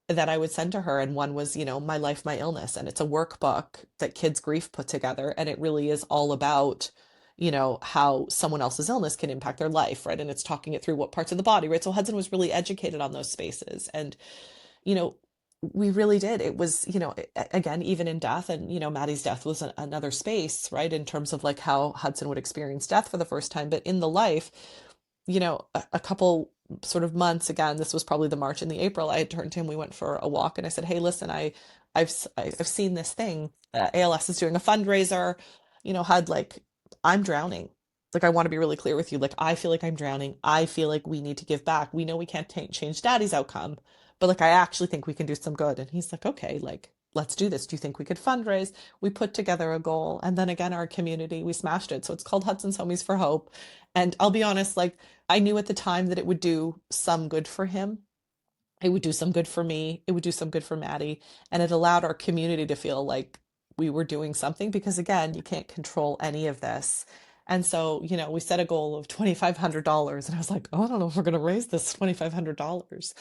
S2: that I would send to her. And one was, My Life, My Illness. And it's a workbook that Kids Grief put together. And it really is all about, how someone else's illness can impact their life, right? And it's talking it through what parts of the body, right? So Hudson was really educated on those spaces. And, you know, we really did. It was, again, even in death, and, Maddie's death was another space, right? In terms of like how Hudson would experience death for the first time. But in the life, a couple sort of months, again, this was probably the March and the April, I had turned to him, we went for a walk and I said, hey, listen, I've seen this thing, ALS is doing a fundraiser, had like, I'm drowning. Like, I want to be really clear with you. Like, I feel like I'm drowning. I feel like we need to give back. We know we can't change daddy's outcome, but like, I actually think we can do some good. And he's like, okay, like, let's do this. Do you think we could fundraise? We put together a goal. And then again, our community, we smashed it. So it's called Hudson's Homies for Hope. And I'll be honest, like, I knew at the time that it would do some good for him. It would do some good for me. It would do some good for Mattie. And it allowed our community to feel like we were doing something because, again, you can't control any of this. And so, we set a goal of $2,500. And I was like, oh, I don't know if we're going to raise this $2,500.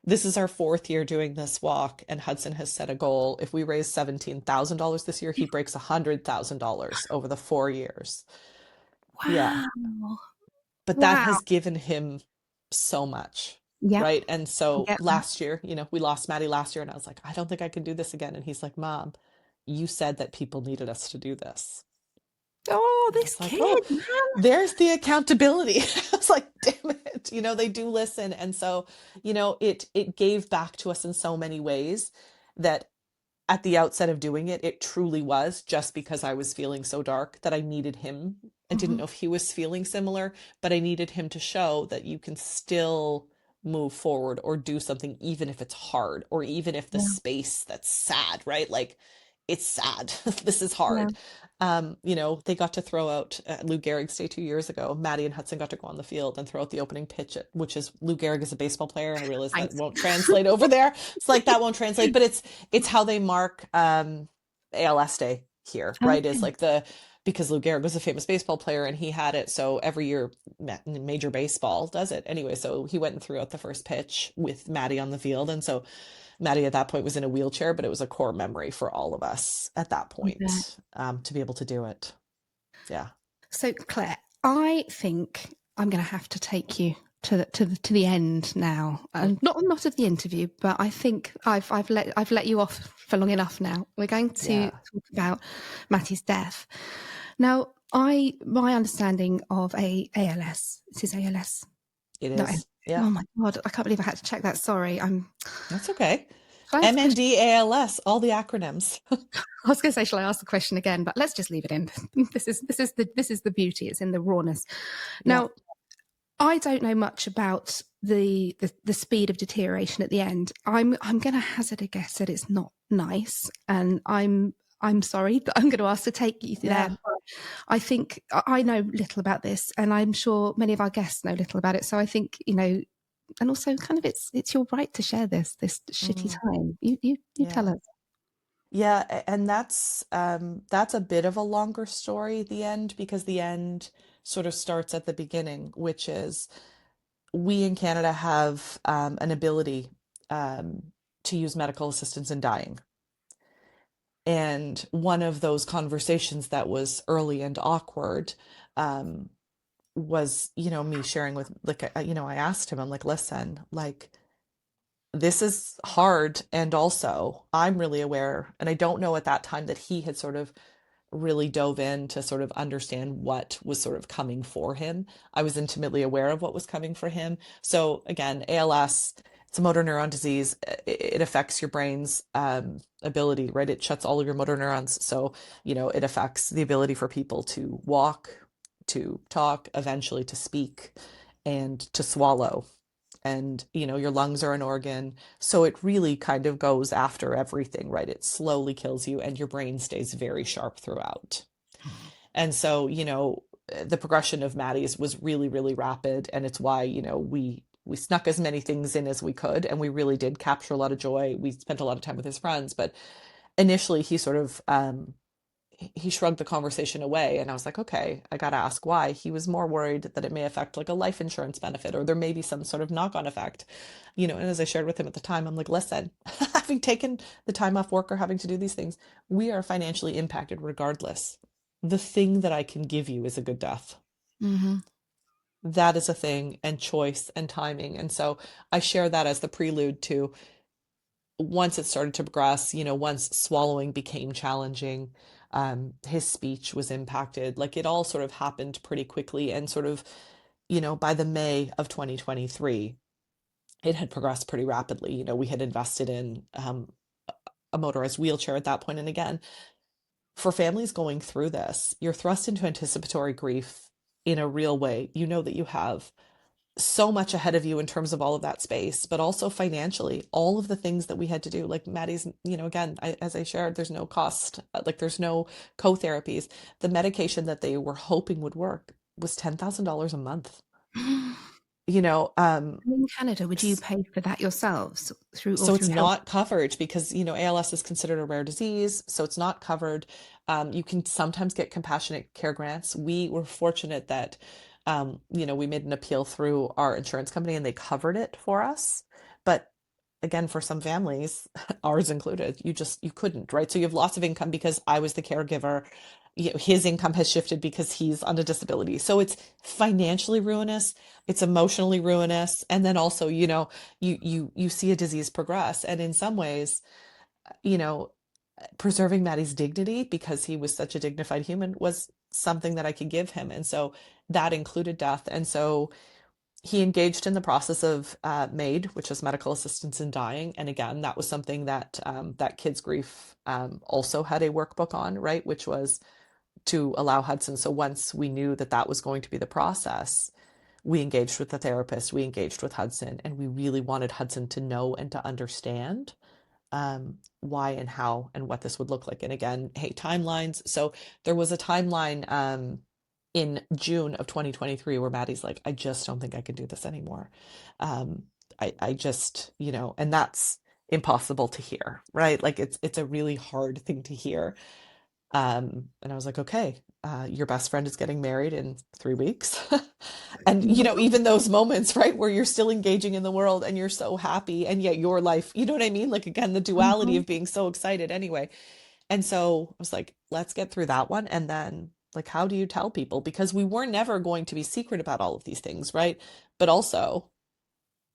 S2: This is our fourth year doing this walk. And Hudson has set a goal. If we raise $17,000 this year, he breaks $100,000 over the 4 years. Yeah.
S1: Wow.
S2: But that
S1: Wow.
S2: has given him so much,
S1: Yep.
S2: right? And
S1: I
S2: so
S1: get that.
S2: last year, we lost Maddie last year, and I was like, I don't think I can do this again. And he's like, Mom, you said that people needed us to do this.
S1: Oh,
S2: And I
S1: this
S2: was like, oh,
S1: kid, man.
S2: there's the accountability. I was like, damn it. They do listen. And so, it gave back to us in so many ways that at the outset of doing it, it truly was just because I was feeling so dark that I needed him. I didn't
S1: Mhm.
S2: know if he was feeling similar, but I needed him to show that you can still move forward or do something, even if it's hard, or even if the
S1: Yeah.
S2: space that's sad, right? Like, it's sad. This is
S1: Yeah.
S2: hard. They got to throw out Lou Gehrig's Day 2 years ago. Maddie and Hudson got to go on the field and throw out the opening pitch, which is Lou Gehrig is a baseball player. I realize that
S1: Thanks.
S2: won't translate over there. It's like that won't translate, but it's how they mark ALS Day here, right? Is
S1: Okay.
S2: like because Lou Gehrig was a famous baseball player and he had it. So every year, Major Baseball does it anyway. So he went and threw out the first pitch with Maddie on the field. And so Maddie at that point was in a wheelchair, but it was a core memory for all of us at that
S1: Yeah.
S2: point, to be able to do it. Yeah.
S1: So, Claire, I think I'm going to have to take you to the end now,
S2: Mm,
S1: and not of the interview, but I think I've let you off for long enough now. We're going to
S2: yeah,
S1: talk about Mattie's death. Now, my understanding of ALS, it is ALS.
S2: it
S1: No,
S2: is. Yeah,
S1: oh my God, I can't believe I had to check that. Sorry,
S2: that's okay.
S1: Shall I ask the question?
S2: MNDALS, all the acronyms.
S1: I was going to say, shall I ask the question again? But let's just leave it in. This is the beauty. It's in the rawness.
S2: Yeah.
S1: Now, I don't know much about the speed of deterioration at the end. I'm going to hazard a guess that it's not nice, and I'm sorry that I'm going to ask to take you there.
S2: Yeah.
S1: But I think I know little about this, and I'm sure many of our guests know little about it. So I think and also kind of it's your right to share this shitty
S2: Hmm.
S1: time. You tell
S2: Yeah.
S1: us.
S2: Yeah, and that's a bit of a longer story, the end, because the end sort of starts at the beginning, which is we in Canada have an ability um, to use medical assistance in dying. And one of those conversations that was early and awkward um, was, me sharing with, like, I asked him, I'm like, listen, like, this is hard. And also, I'm really aware, and I don't know at that time that he had sort of really dove in to sort of understand what was sort of coming for him. I was intimately aware of what was coming for him. So again, ALS, it's a motor neuron disease. It affects your brain's ability, right? It shuts all of your motor neurons. So, it affects the ability for people to walk, to talk, eventually to speak, and to swallow. And your lungs are an organ, so it really kind of goes after everything, right? It slowly kills you, and your brain stays very sharp throughout. And so the progression of Maddie's was really, really rapid, and it's why we snuck as many things in as we could, and we really did capture a lot of joy. We spent a lot of time with his friends, but initially he sort of he shrugged the conversation away, and I was like, okay, I got to ask why. He was more worried that it may affect like a life insurance benefit, or there may be some sort of knock-on effect. And as I shared with him at the time, I'm like, listen, having taken the time off work or having to do these things, we are financially impacted regardless. The thing that I can give you is a good death.
S1: Mm-hmm.
S2: That is a thing, and choice and timing. And so I share that as the prelude to, once it started to progress, once swallowing became challenging, his speech was impacted. Like, it all sort of happened pretty quickly. And sort of, by the May of 2023, it had progressed pretty rapidly. We had invested in a motorized wheelchair at that point. And again, for families going through this, you're thrust into anticipatory grief in a real way. You know that you have so much ahead of you in terms of all of that space, but also financially, all of the things that we had to do. Like Maddie's, again, as I shared, there's no cost, like there's no co-therapies. The medication that they were hoping would work was $10,000 a month. You know, um,
S1: In Canada, would you
S2: s-
S1: pay for that yourselves
S2: so it's
S1: through health?
S2: not covered because, ALS is considered a rare disease, so it's not covered. You can sometimes get compassionate care grants. We were fortunate that, we made an appeal through our insurance company and they covered it for us. But again, for some families, ours included, you couldn't, right? So you have loss of income because I was the caregiver. His income has shifted because he's on a disability. So it's financially ruinous, it's emotionally ruinous, and then also, you see a disease progress. And in some ways, you know, preserving Maddie's dignity, because he was such a dignified human, was something that I could give him. And so that included death. And so he engaged in the process of MAiD, which is medical assistance in dying. And again, that was something that that Kids Grief also had a workbook on, right? Which was to allow Hudson. So once we knew that that was going to be the process, we engaged with the therapist, we engaged with Hudson, and we really wanted Hudson to know and to understand why and how and what this would look like. And again, hey, timelines. So there was a timeline in June of 2023 where Maddie's like, I just don't think I can do this anymore. Um, I just, and that's impossible to hear, right? Like, it's a really hard thing to hear. And I was like, okay, your best friend is getting married in 3 weeks. And, even those moments, right, where you're still engaging in the world and you're so happy, and yet your life, you know what I mean? Like, again, the duality
S1: Mhm.
S2: of being so excited anyway. And so I was like, let's get through that one. And then, like, how do you tell people? Because we were never going to be secret about all of these things, right? But also,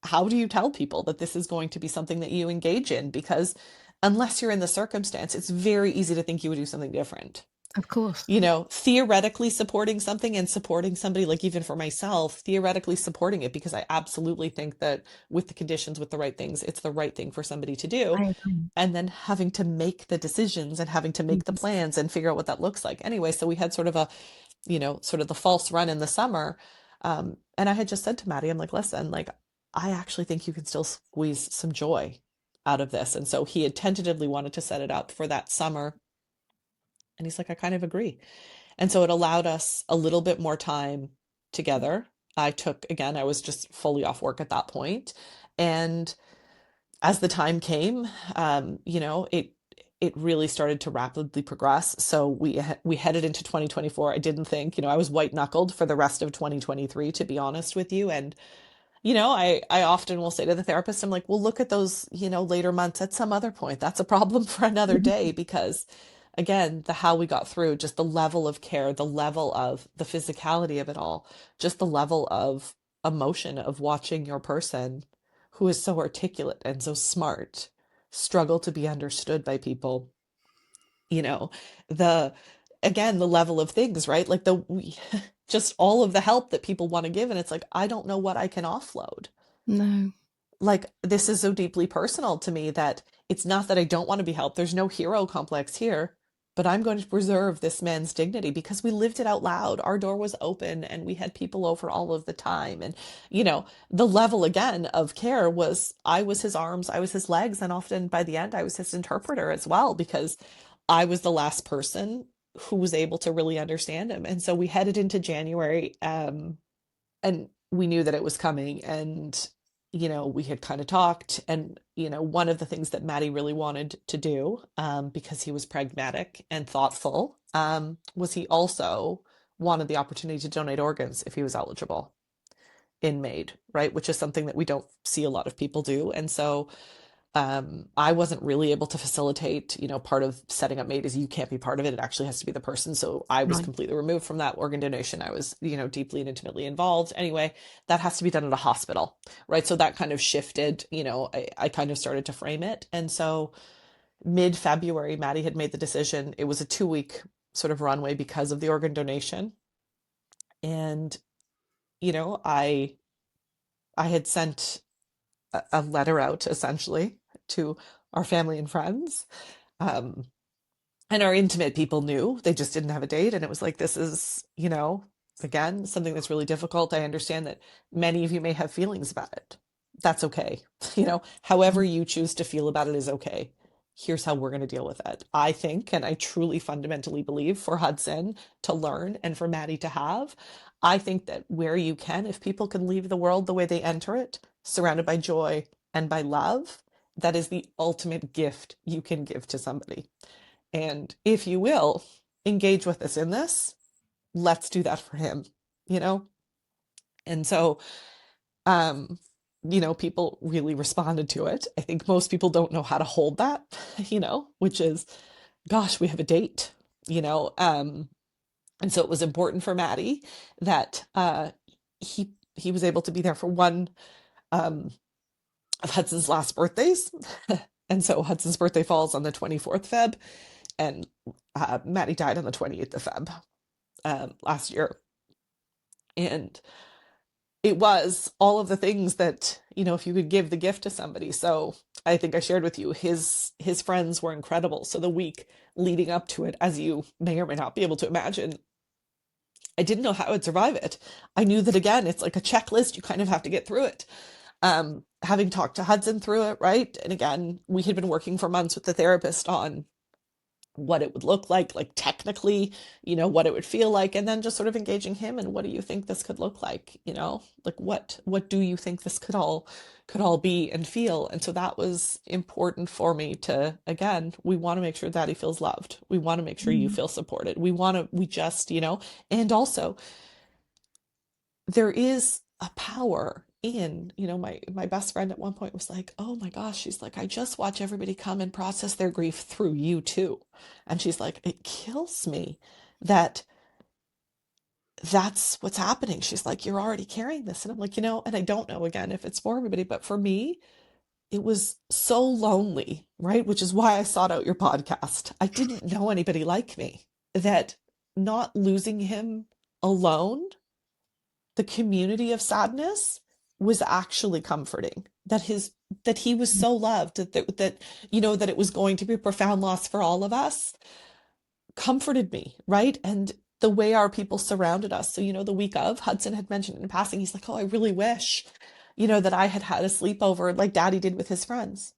S2: how do you tell people that this is going to be something that you engage in? Because unless you're in the circumstance, it's very easy to think you would do something different.
S1: Of course.
S2: Theoretically supporting something and supporting somebody, like even for myself, theoretically supporting it because I absolutely think that with the conditions, with the right things, it's the right thing for somebody to do.
S1: I agree.
S2: And then having to make the decisions and having to make the
S1: Mhm.
S2: plans and figure out what that looks like. Anyway, so we had sort of sort of the false run in the summer. And I had just said to Maddie, I'm like, listen, like, I actually think you can still squeeze some joy out of this. And so he had tentatively wanted to set it up for that summer. And he's like, I kind of agree. And so it allowed us a little bit more time together. Again, I was just fully off work at that point. And as the time came, it really started to rapidly progress. So we headed into 2024. I didn't think, I was white knuckled for the rest of 2023, to be honest with you. And I often will say to the therapist, I'm like, well, look at those, later months at some other point. That's a problem for another day because, again, the how we got through, just the level of care, the level of the physicality of it all, just the level of emotion of watching your person who is so articulate and so smart struggle to be understood by people, you know, the, again, the level of things, right? Like just all of the help that people want to give. And it's like, I don't know what I can offload.
S1: No.
S2: Like, this is so deeply personal to me that it's not that I don't want to be helped. There's no hero complex here, but I'm going to preserve this man's dignity because we lived it out loud. Our door was open and we had people over all of the time. And, the level again of care was I was his arms, I was his legs. And often by the end, I was his interpreter as well, because I was the last person who was able to really understand him. And so we headed into January. And we knew that it was coming, and we had kind of talked, and one of the things that Mattie really wanted to do, because he was pragmatic and thoughtful, was he also wanted the opportunity to donate organs if he was eligible in MAiD, right, which is something that we don't see a lot of people do. And so I wasn't really able to facilitate, part of setting up MAiD is you can't be part of it. It actually has to be the person. So I was
S1: Right.
S2: completely removed from that organ donation. I was, deeply and intimately involved. Anyway, that has to be done at a hospital, right? So that kind of shifted, I kind of started to frame it. And so mid-February, Mattie had made the decision. It was a 2-week sort of runway because of the organ donation. And, I had sent a letter out essentially to our family and friends. Um, and our intimate people knew, they just didn't have a date. And it was like, this is, again, something that's really difficult. I understand that many of you may have feelings about it. That's okay. However you choose to feel about it is okay. Here's how we're going to deal with it. I think, and I truly fundamentally believe, for Hudson to learn and for Mattie to have, I think that where you can, if people can leave the world the way they enter it, surrounded by joy and by love, that is the ultimate gift you can give to somebody. And if you will engage with us in this, let's do that for him, you know? And so, um, people really responded to it. I think most people don't know how to hold that, which is, gosh, we have a date, you know? And so it was important for Mattie that he was able to be there for one of Hudson's last birthdays. And so Hudson's birthday falls on the 24th Feb, and Mattie died on the 28th of Feb last year. And it was all of the things that, if you could give the gift to somebody. So I think I shared with you, his friends were incredible. So the week leading up to it, as you may or may not be able to imagine, I didn't know how I would survive it. I knew that, again, it's like a checklist. You kind of have to get through it. Having talked to Hudson through it, right? And again, we had been working for months with the therapist on what it would look like technically, what it would feel like, and then just sort of engaging him and what do you think this could look like, like what do you think this could all be and feel. And so that was important for me to, again, we want to make sure that he feels loved. We want to make sure you
S1: Mm.
S2: feel supported. We just, and also there is a power in, my best friend at one point was like, oh my gosh, she's like, I just watch everybody come and process their grief through you too. And she's like, it kills me that that's what's happening. She's like, you're already carrying this. And I'm like, and I don't know, again, if it's for everybody, but for me, it was so lonely, right? Which is why I sought out your podcast. I didn't know anybody like me, that not losing him alone, the community of sadness was actually comforting. That he was so loved, that it was going to be a profound loss for all of us, comforted me, right? And the way our people surrounded us. So, the week of, Hudson had mentioned in passing, he's like, oh, I really wish, that I had had a sleepover like Daddy did with his friends.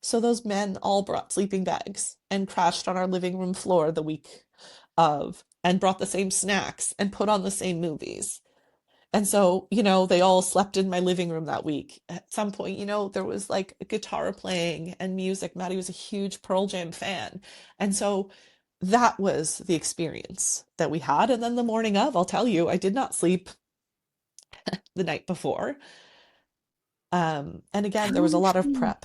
S2: So those men all brought sleeping bags and crashed on our living room floor the week of, and brought the same snacks and put on the same movies. And so, they all slept in my living room that week. At some point, there was like guitar playing and music. Mattie was a huge Pearl Jam fan. And so that was the experience that we had. And then the morning of, I'll tell you, I did not sleep the night before. And again,
S1: How
S2: there was a
S1: was
S2: lot of
S1: she?
S2: prep.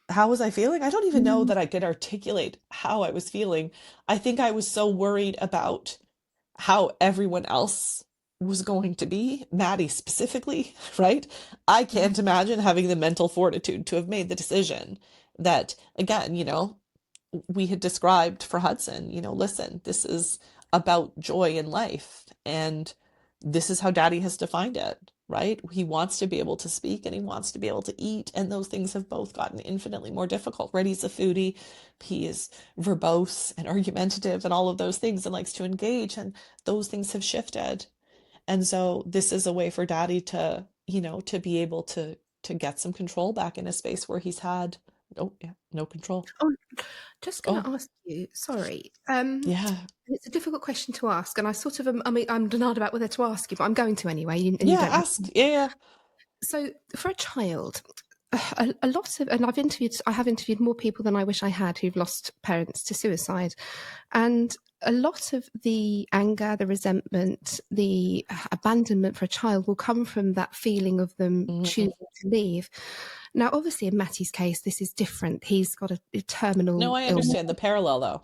S2: How was I feeling? I don't even know
S1: Mm,
S2: that I could articulate how I was feeling. I think I was so worried about how everyone else was going to be, Mattie specifically, right? I
S1: yeah.
S2: can't imagine having the mental fortitude to have made the decision that, again, we had described for Hudson, listen, this is about joy in life. And this is how daddy has defined it, right? He wants to be able to speak and he wants to be able to eat. And those things have both gotten infinitely more difficult, right? He's a foodie. He is verbose and argumentative and all of those things and likes to engage. And those things have shifted. And so this is a way for daddy to, to be able to get some control back in a space where he's had no control.
S1: Oh, just going to
S2: Oh,
S1: ask you, sorry.
S2: yeah.
S1: It's a difficult question to ask, and I sort of, I mean, I'm denied about whether to ask you, but I'm going to anyway, and you
S2: Yeah,
S1: don't have
S2: ask.
S1: to.
S2: Yeah, yeah.
S1: So, for a child, a lot of, and I have interviewed more people than I wish I had who've lost parents to suicide, and a lot of the anger, the resentment, the abandonment for a child will come from that feeling of them
S2: Mhm.
S1: choosing to leave. Now, obviously, in Mattie's case, this is different. He's got a
S2: No,
S1: terminal
S2: I
S1: illness.
S2: understand the parallel though.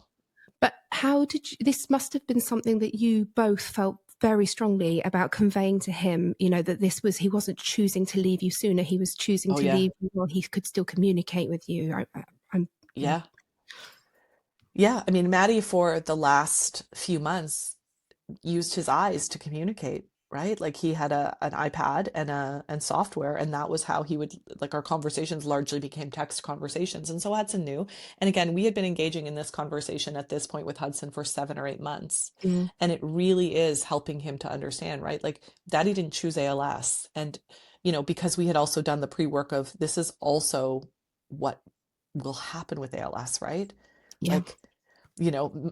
S1: But how did you, this must have been something that you both felt very strongly about conveying to him, that this was, he wasn't choosing to leave you sooner, he was choosing
S2: Oh
S1: to
S2: yeah.
S1: leave you while he could still communicate with you. I'm, yeah.
S2: Yeah. Yeah. I mean, Maddie for the last few months used his eyes to communicate, right? Like he had an iPad and software, and that was how he would like our conversations largely became text conversations. And so Hudson knew. And again, we had been engaging in this conversation at this point with Hudson for 7 or 8 months.
S1: Mm,
S2: And it really is helping him to understand, right? Like daddy didn't choose ALS. And, because we had also done the pre-work of this is also what will happen with ALS, right?
S1: yeah.
S2: Like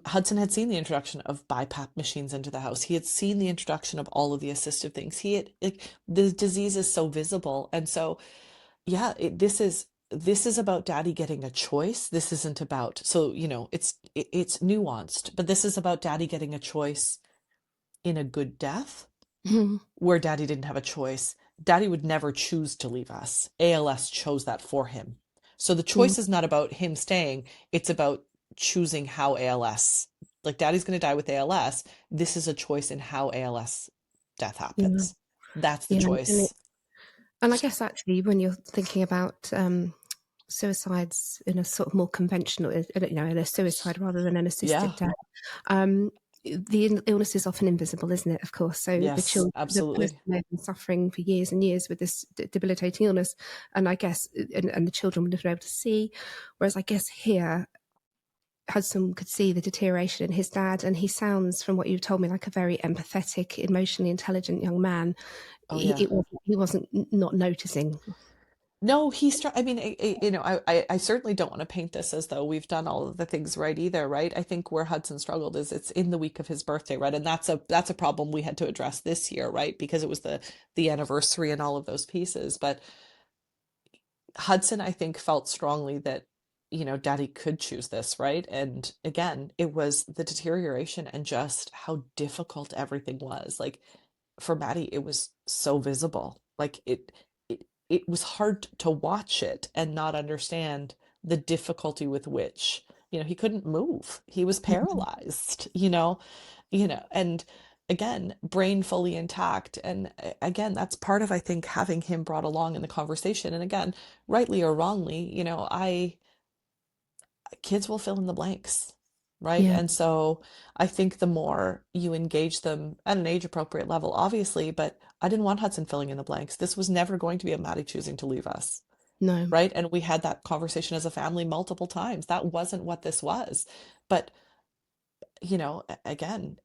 S2: Hudson had seen the introduction of BiPAP machines into the house. He had seen the introduction of all of the assistive things. He had like the disease is so visible, and so yeah, this is about daddy getting a choice. This isn't about so it's nuanced, but this is about daddy getting a choice in a good death
S1: Mm,
S2: where daddy didn't have a choice. Daddy would never choose to leave us. ALS chose that for him. So the
S1: mm,
S2: choice is not about him staying, it's about choosing how ALS, like daddy's going to die with ALS. This is a choice in how ALS death
S1: yeah.
S2: happens. That's the
S1: Yeah.
S2: choice.
S1: And I guess actually, when you're thinking about suicides in a sort of more conventional, in a suicide rather than an assisted
S2: Yeah.
S1: death, um, the illness is often invisible, isn't it? Of course. So
S2: Yes,
S1: the person
S2: absolutely.
S1: may have been suffering for years and years with this debilitating illness, and I guess, and the children would have been able to see. Whereas I guess here, Hudson could see the deterioration in his dad, and he sounds, from what you've told me, like a very empathetic, emotionally intelligent young man.
S2: Oh yeah.
S1: He wasn't not noticing.
S2: No, I mean, I certainly don't want to paint this as though we've done all of the things right either, right? I think where Hudson struggled is it's in the week of his birthday, right? And that's a problem we had to address this year, right? Because it was the anniversary and all of those pieces. But Hudson, I think, felt strongly that, Daddy could choose this, right? And again, it was the deterioration and just how difficult everything was. Like for Maddie, it was so visible. Like it was hard to watch it and not understand the difficulty with which, he couldn't move. He was paralyzed, and again, brain fully intact. And again, that's part of, I think, having him brought along in the conversation. And again, rightly or wrongly, kids will fill in the blanks, right?
S1: Yeah,
S2: And so I think the more you engage them at an age appropriate level, obviously, but I didn't want Hudson filling in the blanks. This was never going to be a Maddie choosing to leave us,
S1: no.
S2: right? And we had that conversation as a family multiple times. That wasn't what this was. But, again,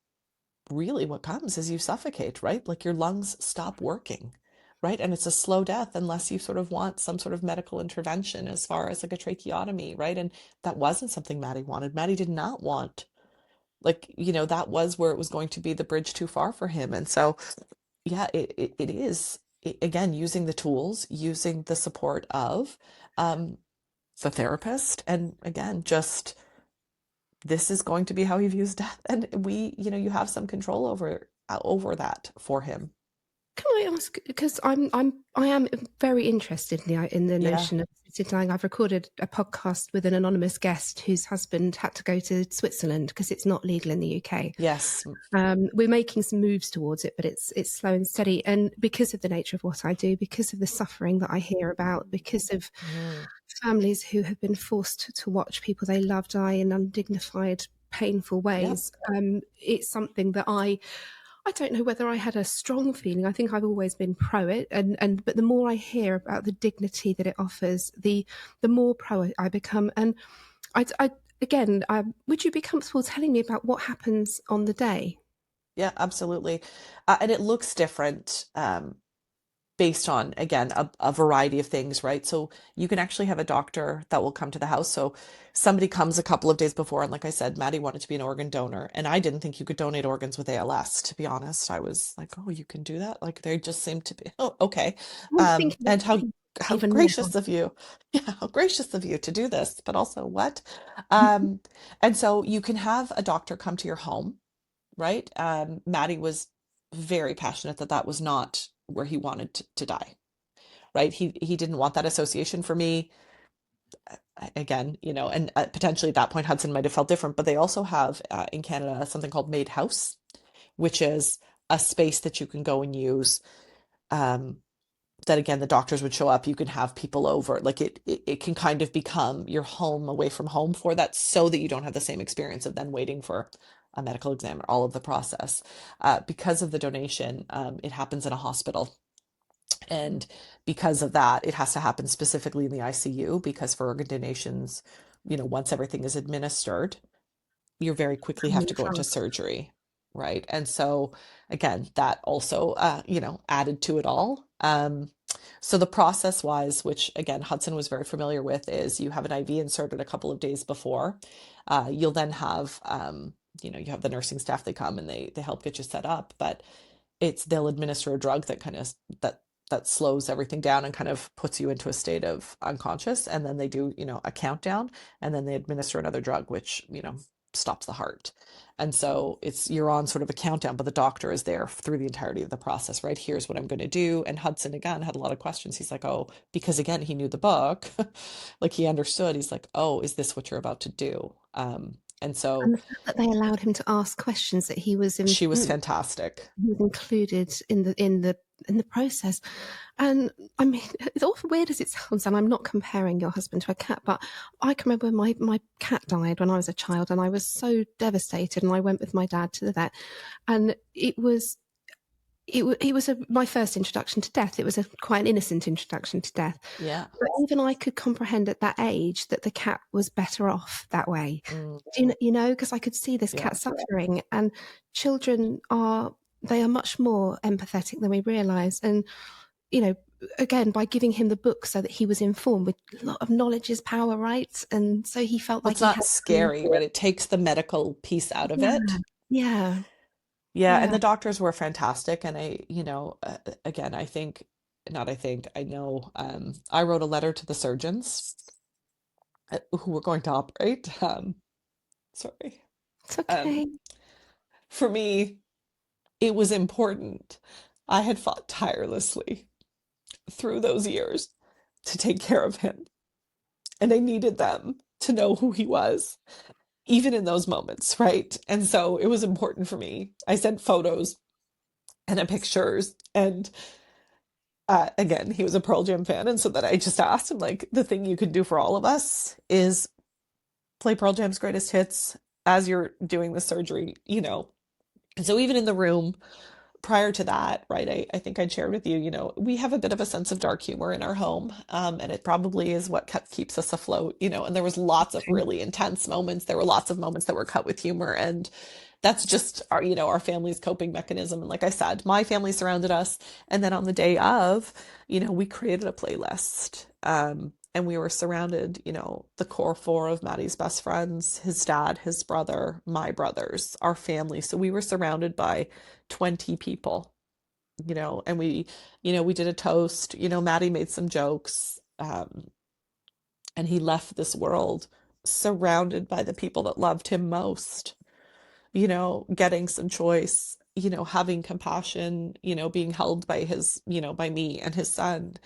S2: really what comes is you suffocate, right? Like your lungs stop working, right? And it's a slow death unless you sort of want some sort of medical intervention as far as like a tracheotomy, right? And that wasn't something Maddie wanted. Maddie did not want, like, that was where it was going to be the bridge too far for him. And so, yeah, it is, again, using the tools, using the support of um, the therapist. And again, just this is going to be how he views death, and you have some control over that for him.
S1: Can I ask, because I am very interested in the
S2: Yeah.
S1: notion of assisted dying. I've recorded a podcast with an anonymous guest whose husband had to go to Switzerland because it's not legal in the UK.
S2: Yes.
S1: We're making some moves towards it, but it's slow and steady. And because of the nature of what I do, because of the suffering that I hear about, because of
S2: Mm.
S1: families who have been forced to watch people they love die in undignified, painful
S2: Yep.
S1: ways, it's something that I don't know whether I had a strong feeling. I think I've always been pro it, and but the more I hear about the dignity that it offers, the more pro I become. And I again, would you be comfortable telling me about what happens on the day?
S2: Yeah, absolutely. And it looks different. Based on, again, a variety of things, right? So you can actually have a doctor that will come to the house. So somebody comes a couple of days before, and like I said, Maddie wanted to be an organ donor, and I didn't think you could donate organs with ALS, to be honest. I was like, oh, you can do that? Like they just seem to be, oh, okay.
S1: I'm thinking
S2: And how
S1: even now.
S2: gracious of you. Yeah, how gracious of you to do this, but also what? And so you can have a doctor come to your home, right? Maddie was very passionate that that was not where he wanted to die, right? He didn't want that association for me. Again, and potentially at that point Hudson might have felt different, but they also have in Canada something called MAiD House, which is a space that you can go and use. Um, that again, the doctors would show up. You can have people over. Like it can kind of become your home away from home for that, so that you don't have the same experience of then waiting for a medical exam or all of the process. Because of the donation, it happens in a hospital. And because of that, it has to happen specifically in the ICU because for organ donations, once everything is administered, you very quickly have to go into surgery, right? And so again, that also added to it all. So the process wise, which again Hudson was very familiar with, is you have an IV inserted a couple of days before. You'll then have you have the nursing staff, they come and they help get you set up, but they'll administer a drug that kind of that slows everything down and kind of puts you into a state of unconscious, and then they do a countdown, and then they administer another drug which stops the heart. And so you're on sort of a countdown, but the doctor is there through the entirety of the process, right? Here's what I'm going to do. And Hudson again had a lot of questions. He's like, oh, because again he knew the book, like he understood. He's like, oh, is this what you're about to do? And so
S1: And the fact that they allowed him to ask questions, that
S2: she was fantastic.
S1: he was included in the process. And I mean, it's awful weird as it sounds, and I'm not comparing your husband to a cat, but I can remember my cat died when I was a child, and I was so devastated, and I went with my dad to the vet, and it was my first introduction to death. It was quite an innocent introduction to death.
S2: Yeah.
S1: But even I could comprehend at that age that the cat was better off that way.
S2: Mm,
S1: Because I could see this
S2: yeah.
S1: cat suffering, and children they are much more empathetic than we realise. And, again, by giving him the book so that he was informed, with a lot of knowledge is power, right? And so he felt
S2: Well,
S1: like
S2: it's
S1: he
S2: not
S1: had to,
S2: scary, right? It takes the medical piece out of
S1: yeah,
S2: it.
S1: yeah,
S2: Yeah, and
S1: yeah.
S2: the doctors were fantastic. And again, I know, I wrote a letter to the surgeons who were going to operate. Sorry.
S1: It's
S2: Um,
S1: okay.
S2: for me, it was important. I had fought tirelessly through those years to take care of him, and I needed them to know who he was, even in those moments, right? And so it was important for me. I sent photos and pictures, and again, he was a Pearl Jam fan, and so that I just asked him, like, the thing you could do for all of us is play Pearl Jam's greatest hits as you're doing the surgery. And so even in the room prior to that, right, I think I'd shared with you, we have a bit of a sense of dark humor in our home, and it probably is what keeps us afloat. And there was lots of really intense moments. There were lots of moments that were cut with humor, and that's just our family's coping mechanism. And like I said, my family surrounded us, and then on the day of, we created a playlist, and we were surrounded, the core four of Maddie's best friends, his dad, his brother, my brothers, our family. So we were surrounded by 20 people, and we did a toast. Maddie made some jokes, and he left this world surrounded by the people that loved him most, getting some choice. having compassion, being held by by me and his son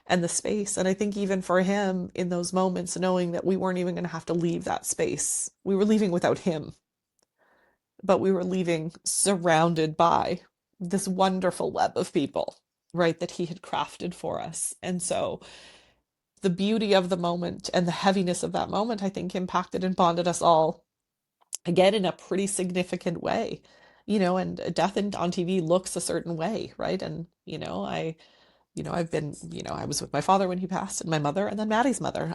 S2: and the space. And I think even for him in those moments, knowing that we weren't even going to have to leave that space, we were leaving without him, but we were leaving surrounded by this wonderful web of people, right, that he had crafted for us. And so the beauty of the moment and the heaviness of that moment, I think, impacted and bonded us all again in a pretty significant way. And death on TV looks a certain way, right? And I've been, I was with my father when he passed, and my mother, and then Maddie's mother.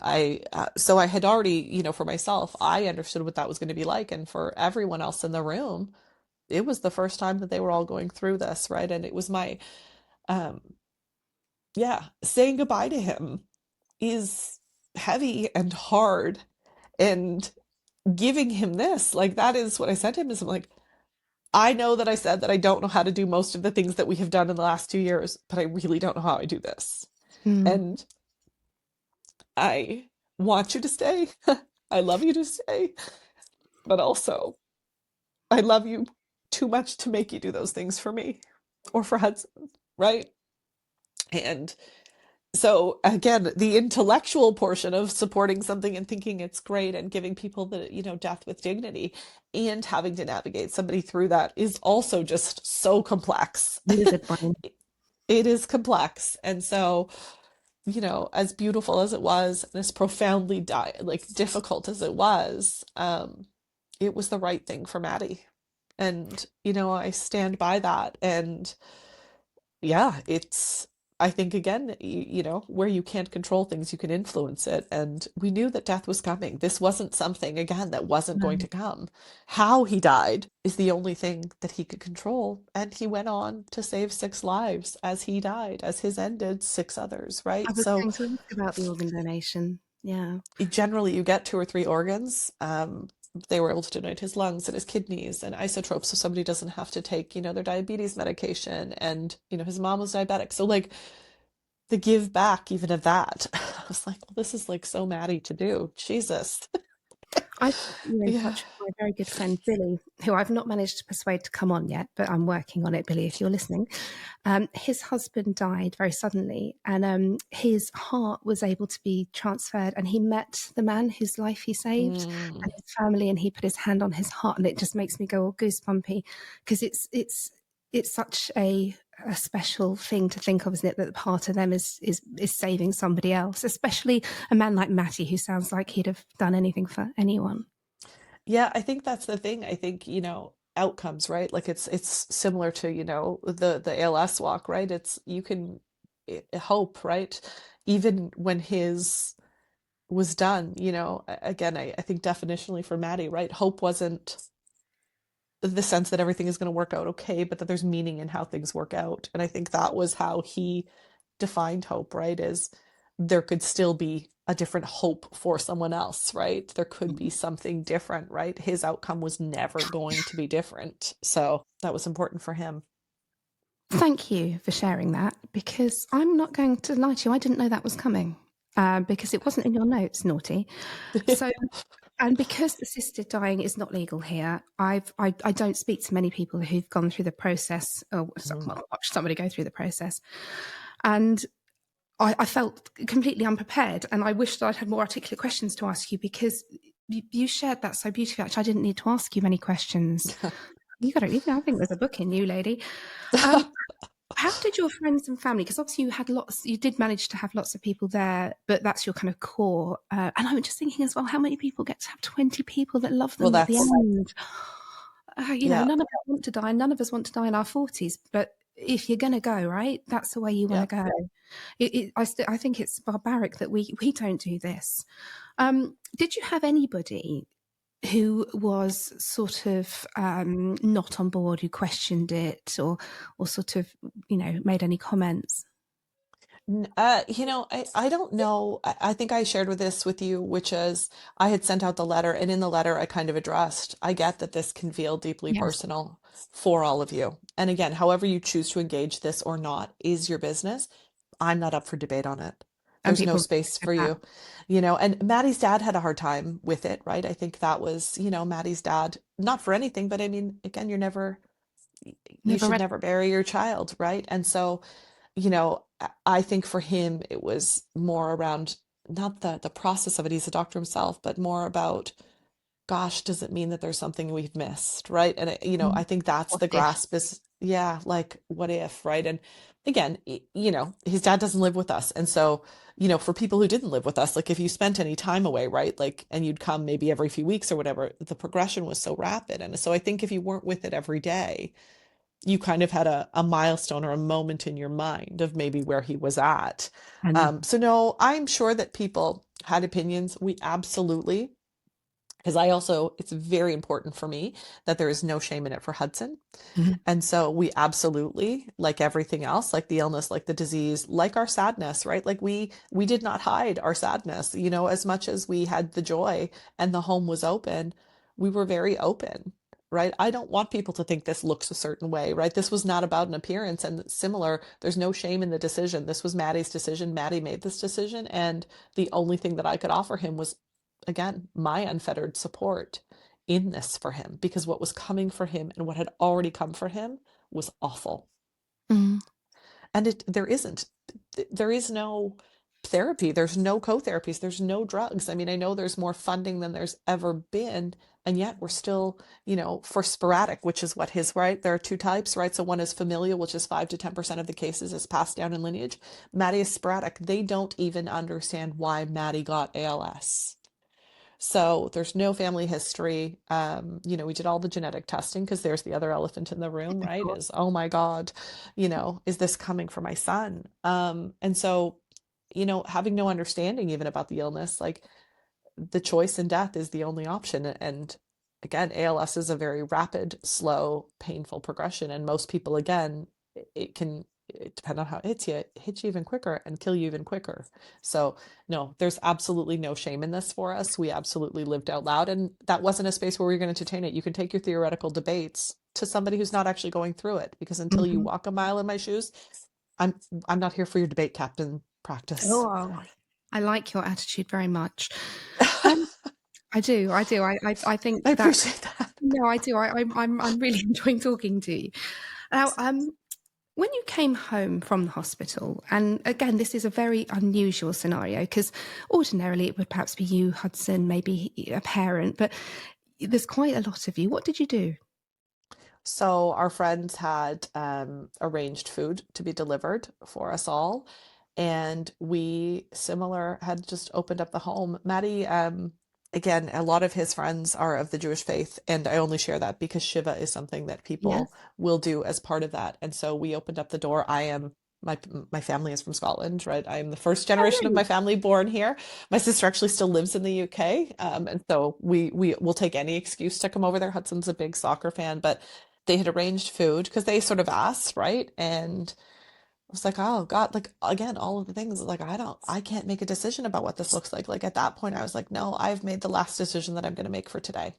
S2: So I had already, for myself, I understood what that was going to be like, and for everyone else in the room, it was the first time that they were all going through this, right? And it was um, yeah, saying goodbye to him is heavy and hard, and giving him this, like, that is what I said to him, is I'm like, I know that I said that I don't know how to do most of the things that we have done in the last 2 years, but I really don't know how I do this.
S1: Mm.
S2: And I want you to stay. I love you to stay, but also I love you too much to make you do those things for me or for Hudson, right? And so again, the intellectual portion of supporting something and thinking it's great and giving people the, death with dignity, and having to navigate somebody through that is also just so complex.
S1: Lizard brain.
S2: It is complex. And so, as beautiful as it was, and as profoundly like difficult as it was the right thing for Mattie. And, I stand by that. And yeah, I think again, where you can't control things, you can influence it. And we knew that death was coming. This wasn't something, again, that wasn't going
S1: No.
S2: to come. How he died is the only thing that he could control. And he went on to save 6 lives as he died, as his ended 6 others,
S1: I
S2: right?
S1: was
S2: So
S1: going to ask about the organ donation. Yeah.
S2: generally you get 2 or 3 organs. They were able to donate his lungs and his kidneys and isotopes, so somebody doesn't have to take, their diabetes medication. And, his mom was diabetic. So like the give back even of that, I was like, well, this is like so Mattie to do. Jesus.
S1: I put you in
S2: Yeah.
S1: touch with my very good friend Billy, who I've not managed to persuade to come on yet, but I'm working on it, Billy, if you're listening. His husband died very suddenly, and his heart was able to be transferred, and he met the man whose life he saved
S2: Mm.
S1: and his family, and he put his hand on his heart, and it just makes me go all goosebumpy, because it's such a special thing to think of, isn't it? That part of them is saving somebody else, especially a man like Matty, who sounds like he'd have done anything for anyone.
S2: Yeah, I think that's the thing. I think, outcomes, right? Like it's similar to, the ALS walk, right? It's you can hope, right? Even when his was done, again, I think definitionally for Mattie, right? Hope wasn't the sense that everything is going to work out okay, but that there's meaning in how things work out. And I think that was how he defined hope, right? Is there could still be a different hope for someone else, right? There could be something different, right? His outcome was never going to be different. So that was important for him.
S1: Thank you for sharing that, because I'm not going to lie to you, I didn't know that was coming, because it wasn't in your notes, naughty. So, and because assisted dying is not legal here, I don't speak to many people who've gone through the process, or
S2: Mm.
S1: well, watch somebody go through the process, and I felt completely unprepared, and I wished that I'd had more articulate questions to ask you, because you shared that so beautifully. Actually, I didn't need to ask you many questions. You got it. I think there's a book in you, lady. How did your friends and family, because obviously you did manage to have lots of people there, but that's your kind of core. And I'm just thinking as well, how many people get to have 20 people that love
S2: Well,
S1: them at the
S2: that's,
S1: end?
S2: yeah,
S1: None of us want to die. None of us want to die in our 40s. But if you're going to go, right, that's the way you want
S2: yeah.
S1: to go. I think it's barbaric that we don't do this. Did you have anybody who was sort of not on board, who questioned it, or sort of, made any comments?
S2: I don't know. I think I shared with this with you, which is I had sent out the letter, and in the letter, I kind of addressed, I get that this can feel deeply
S1: Yes.
S2: personal for all of you. And again, however you choose to engage this or not is your business. I'm not up for debate on it.
S1: And
S2: There's no
S1: people
S2: space
S1: said
S2: for
S1: that.
S2: you, and Maddie's dad had a hard time with it, right? I think that was, Maddie's dad, not for anything, but I mean, again, you're never you
S1: Never
S2: should
S1: read.
S2: never bury your child, right? And so, I think for him it was more around not the process of it, he's a doctor himself, but more about, gosh, does it mean that there's something we've missed, right? And I think that's
S1: What
S2: the
S1: if?
S2: grasp is, yeah, like what if, right? And again, his dad doesn't live with us, and so for people who didn't live with us, like if you spent any time away, right, like, and you'd come maybe every few weeks or whatever, the progression was so rapid, and so I think if you weren't with it every day, you kind of had a milestone or a moment in your mind of maybe where he was at.
S1: And
S2: So no, I'm sure that people had opinions. We absolutely, because I also, it's very important for me that there is no shame in it for Hudson.
S1: Mhm.
S2: And so we absolutely, like everything else, like the illness, like the disease, like our sadness, right? Like we did not hide our sadness, as much as we had the joy and the home was open, we were very open, right? I don't want people to think this looks a certain way, right? This was not about an appearance, and similar, there's no shame in the decision. This was Maddie's decision. Maddie made this decision, and the only thing that I could offer him was, again, my unfettered support in this for him, because what was coming for him and what had already come for him was awful.
S1: Mm.
S2: And there is no therapy, there's no co-therapies, there's no drugs. I mean, I know there's more funding than there's ever been, and yet we're still, for sporadic, which is what his, right? There are two types, right? So one is familial, which is 5 to 10% of the cases is passed down in lineage. Maddie is sporadic. They don't even understand why Maddie got ALS. So there's no family history. We did all the genetic testing, because there's the other elephant in the room,
S1: Of
S2: right?
S1: course.
S2: Is, oh my God, is this coming for my son? And so, having no understanding even about the illness, like the choice in death is the only option. And again, ALS is a very rapid, slow, painful progression. And most people, again, it can, it depend on how it hits you even quicker and kill you even quicker. So no, there's absolutely no shame in this for us. We absolutely lived out loud. And that wasn't a space where we were going to entertain it. You can take your theoretical debates to somebody who's not actually going through it, because until you
S1: Mhm.
S2: walk a mile in my shoes, I'm I'm not here for your debate captain practice.
S1: Oh, I like your attitude very much. Um, I do. I do. I think
S2: I
S1: that.
S2: appreciate that.
S1: No, I do. I'm really enjoying talking to you. Now, when you came home from the hospital, and again, this is a very unusual scenario because ordinarily it would perhaps be you, Hudson, maybe a parent, but there's quite a lot of you. What did you do?
S2: So our friends had arranged food to be delivered for us all, and we similar had just opened up the home. Maddie, again, a lot of his friends are of the Jewish faith, and I only share that because Shiva is something that people
S1: Yes.
S2: will do as part of that. And so we opened up the door. I am. My family is from Scotland, right? I am the first
S1: Oh,
S2: generation of my
S1: really?
S2: family born here. My sister actually still lives in the UK, and so we will take any excuse to come over there. Hudson's a big soccer fan, but they had arranged food because they sort of asked, right? And I was like, oh God, like again, all of the things, like I can't make a decision about what this looks like. Like at that point, I was like, no, I've made the last decision that I'm going to make for today,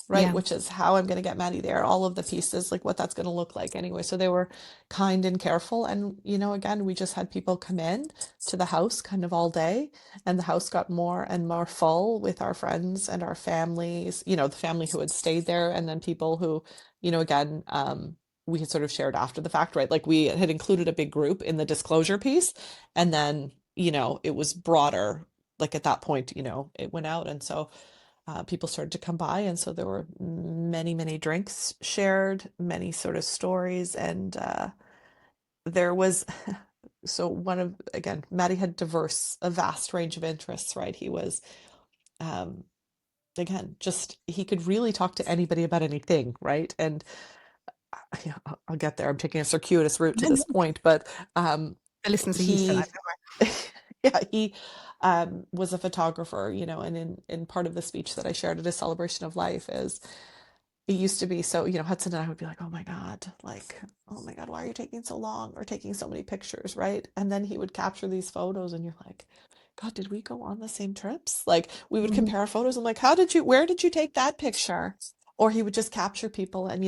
S2: right?
S1: Yeah.
S2: Which is how I'm going to get Maddie there, all of the pieces, like what that's going to look like anyway. So they were kind and careful. And, again, we just had people come in to the house kind of all day, and the house got more and more full with our friends and our families, the family who had stayed there, and then people who, again, we had sort of shared after the fact, right? Like we had included a big group in the disclosure piece, and then, it was broader. Like at that point, it went out. And so people started to come by, and so there were many, many drinks shared, many sort of stories, and there was so one of again, Maddie had a vast range of interests, right? He was um, again, just he could really talk to anybody about anything, right? And yeah, I'll get there. I'm taking a circuitous route to this point, but
S1: The listeners are used to that.
S2: he yeah, he was a photographer, and in part of the speech that I shared at a celebration of life is, it used to be so, Hudson and I would be like, oh my God, why are you taking so long or taking so many pictures, right? And then he would capture these photos, and you're like, God, did we go on the same trips? Like we would
S1: Mhm.
S2: compare our photos. I'm like, where did you take that picture? Or he would just capture people. And,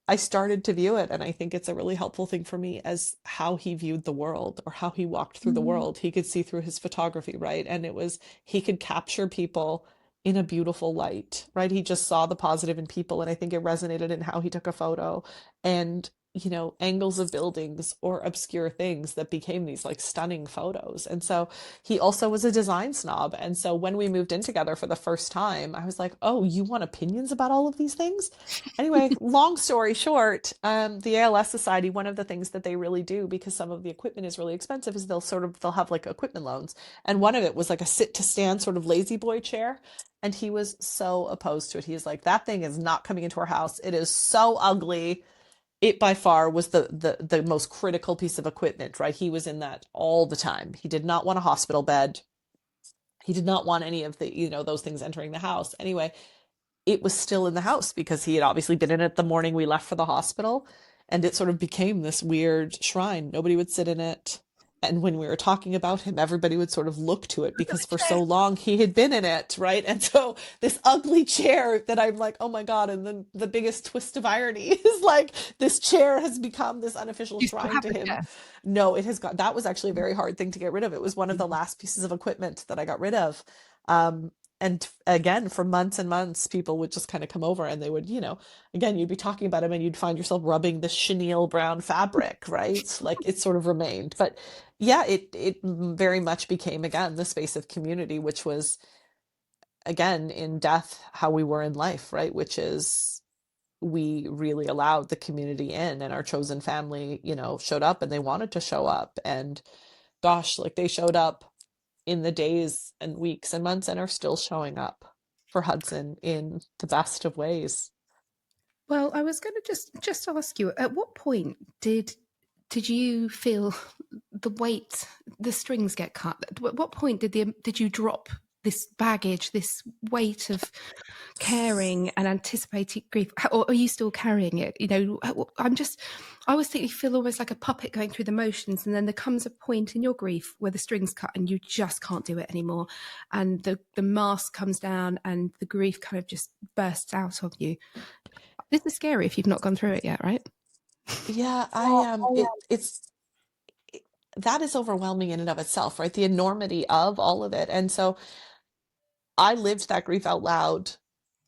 S2: I started to view it, and I think it's a really helpful thing for me as how he viewed the world or how he walked through the
S1: Mhm.
S2: world. He could see through his photography, right? And he could capture people in a beautiful light, right? He just saw the positive in people, and I think it resonated in how he took a photo, and angles of buildings or obscure things that became these like stunning photos. And so he also was a design snob. And so when we moved in together for the first time, I was like, "Oh, you want opinions about all of these things?" Anyway, long story short, the ALS Society, one of the things that they really do, because some of the equipment is really expensive, is they'll have like equipment loans. And one of it was like a sit to stand sort of lazy boy chair. And he was so opposed to it. He's like, "That thing is not coming into our house. It is so ugly." It by far was the most critical piece of equipment, right? He was in that all the time. He did not want a hospital bed. He did not want any of the, those things entering the house. Anyway, it was still in the house because he had obviously been in it the morning we left for the hospital, and it sort of became this weird shrine. Nobody would sit in it. And when we were talking about him, everybody would sort of look to it because for so long he had been in it, right? And so this ugly chair that I'm like, oh my God. And then the biggest twist of irony is like this chair has become this unofficial
S1: Do you still
S2: shrine
S1: have
S2: to
S1: the
S2: him.
S1: chair?
S2: No, it has got, that was actually a very hard thing to get rid of. It was one of the last pieces of equipment that I got rid of. Um, and again, for months and months, people would just kind of come over and they would, again, you'd be talking about him and you'd find yourself rubbing the chenille brown fabric, right? Like it sort of remained. But yeah, it very much became again the space of community, which was again in death how we were in life, right? Which is we really allowed the community in, and our chosen family, showed up and they wanted to show up. And gosh, like they showed up in the days and weeks and months and are still showing up for Hudson in the best of ways.
S1: Well, I was going to just ask you, at what point did you feel the weight, the strings get cut? At what point did you drop this baggage, this weight of caring and anticipating grief, or are you still carrying it? I always think you feel almost like a puppet going through the motions, and then there comes a point in your grief where the strings cut and you just can't do it anymore, and the mask comes down and the grief kind of just bursts out of you. This is scary if you've not gone through it yet, right?
S2: Yeah, it's that is overwhelming in and of itself, right? The enormity of all of it. And so I lived that grief out loud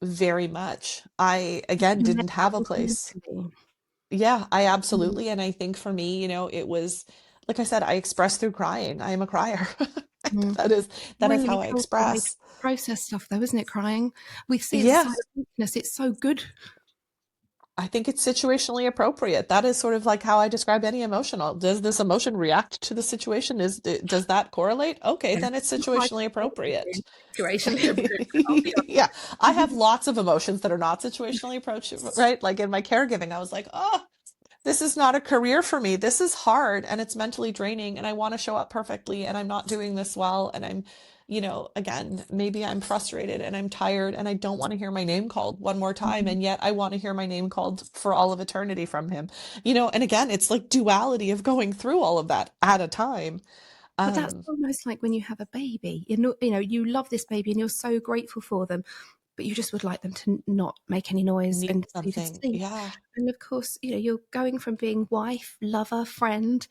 S2: very much. I again
S1: And then
S2: didn't
S1: that
S2: have a
S1: was
S2: place.
S1: mentally.
S2: Yeah, I
S1: Mm.
S2: absolutely. And I think for me, it was like I said, I express through crying. I am a crier.
S1: Mm.
S2: That is that is
S1: Really
S2: how I
S1: healthy way to
S2: express.
S1: process stuff, though, isn't it? Crying. We see it as a
S2: Yeah,
S1: sign of weakness. It's so good.
S2: I think it's situationally appropriate. That is sort of like how I describe any emotional. Does this emotion react to the situation? Does that correlate? Okay,
S1: Yeah.
S2: then it's
S1: Not quite
S2: situationally appropriate.
S1: situationally appropriate. I'll be
S2: Yeah, I have
S1: honest.
S2: lots of emotions that are not situationally approached, right? Like in my caregiving, I was like, oh, this is not a career for me. This is hard and it's mentally draining and I want to show up perfectly and I'm not doing this well. And I'm, again, maybe I'm frustrated and I'm tired and I don't want to hear my name called one more time.
S1: Mhm.
S2: And yet I want to hear my name called for all of eternity from him, and again, it's like duality of going through all of that at a time.
S1: But that's
S2: Um,
S1: almost like when you have a baby. You love this baby and you're so grateful for them, but you just would like them to not make any noise
S2: Need
S1: and you can
S2: something.
S1: sleep.
S2: Yeah,
S1: And of course, you're going from being wife, lover, friend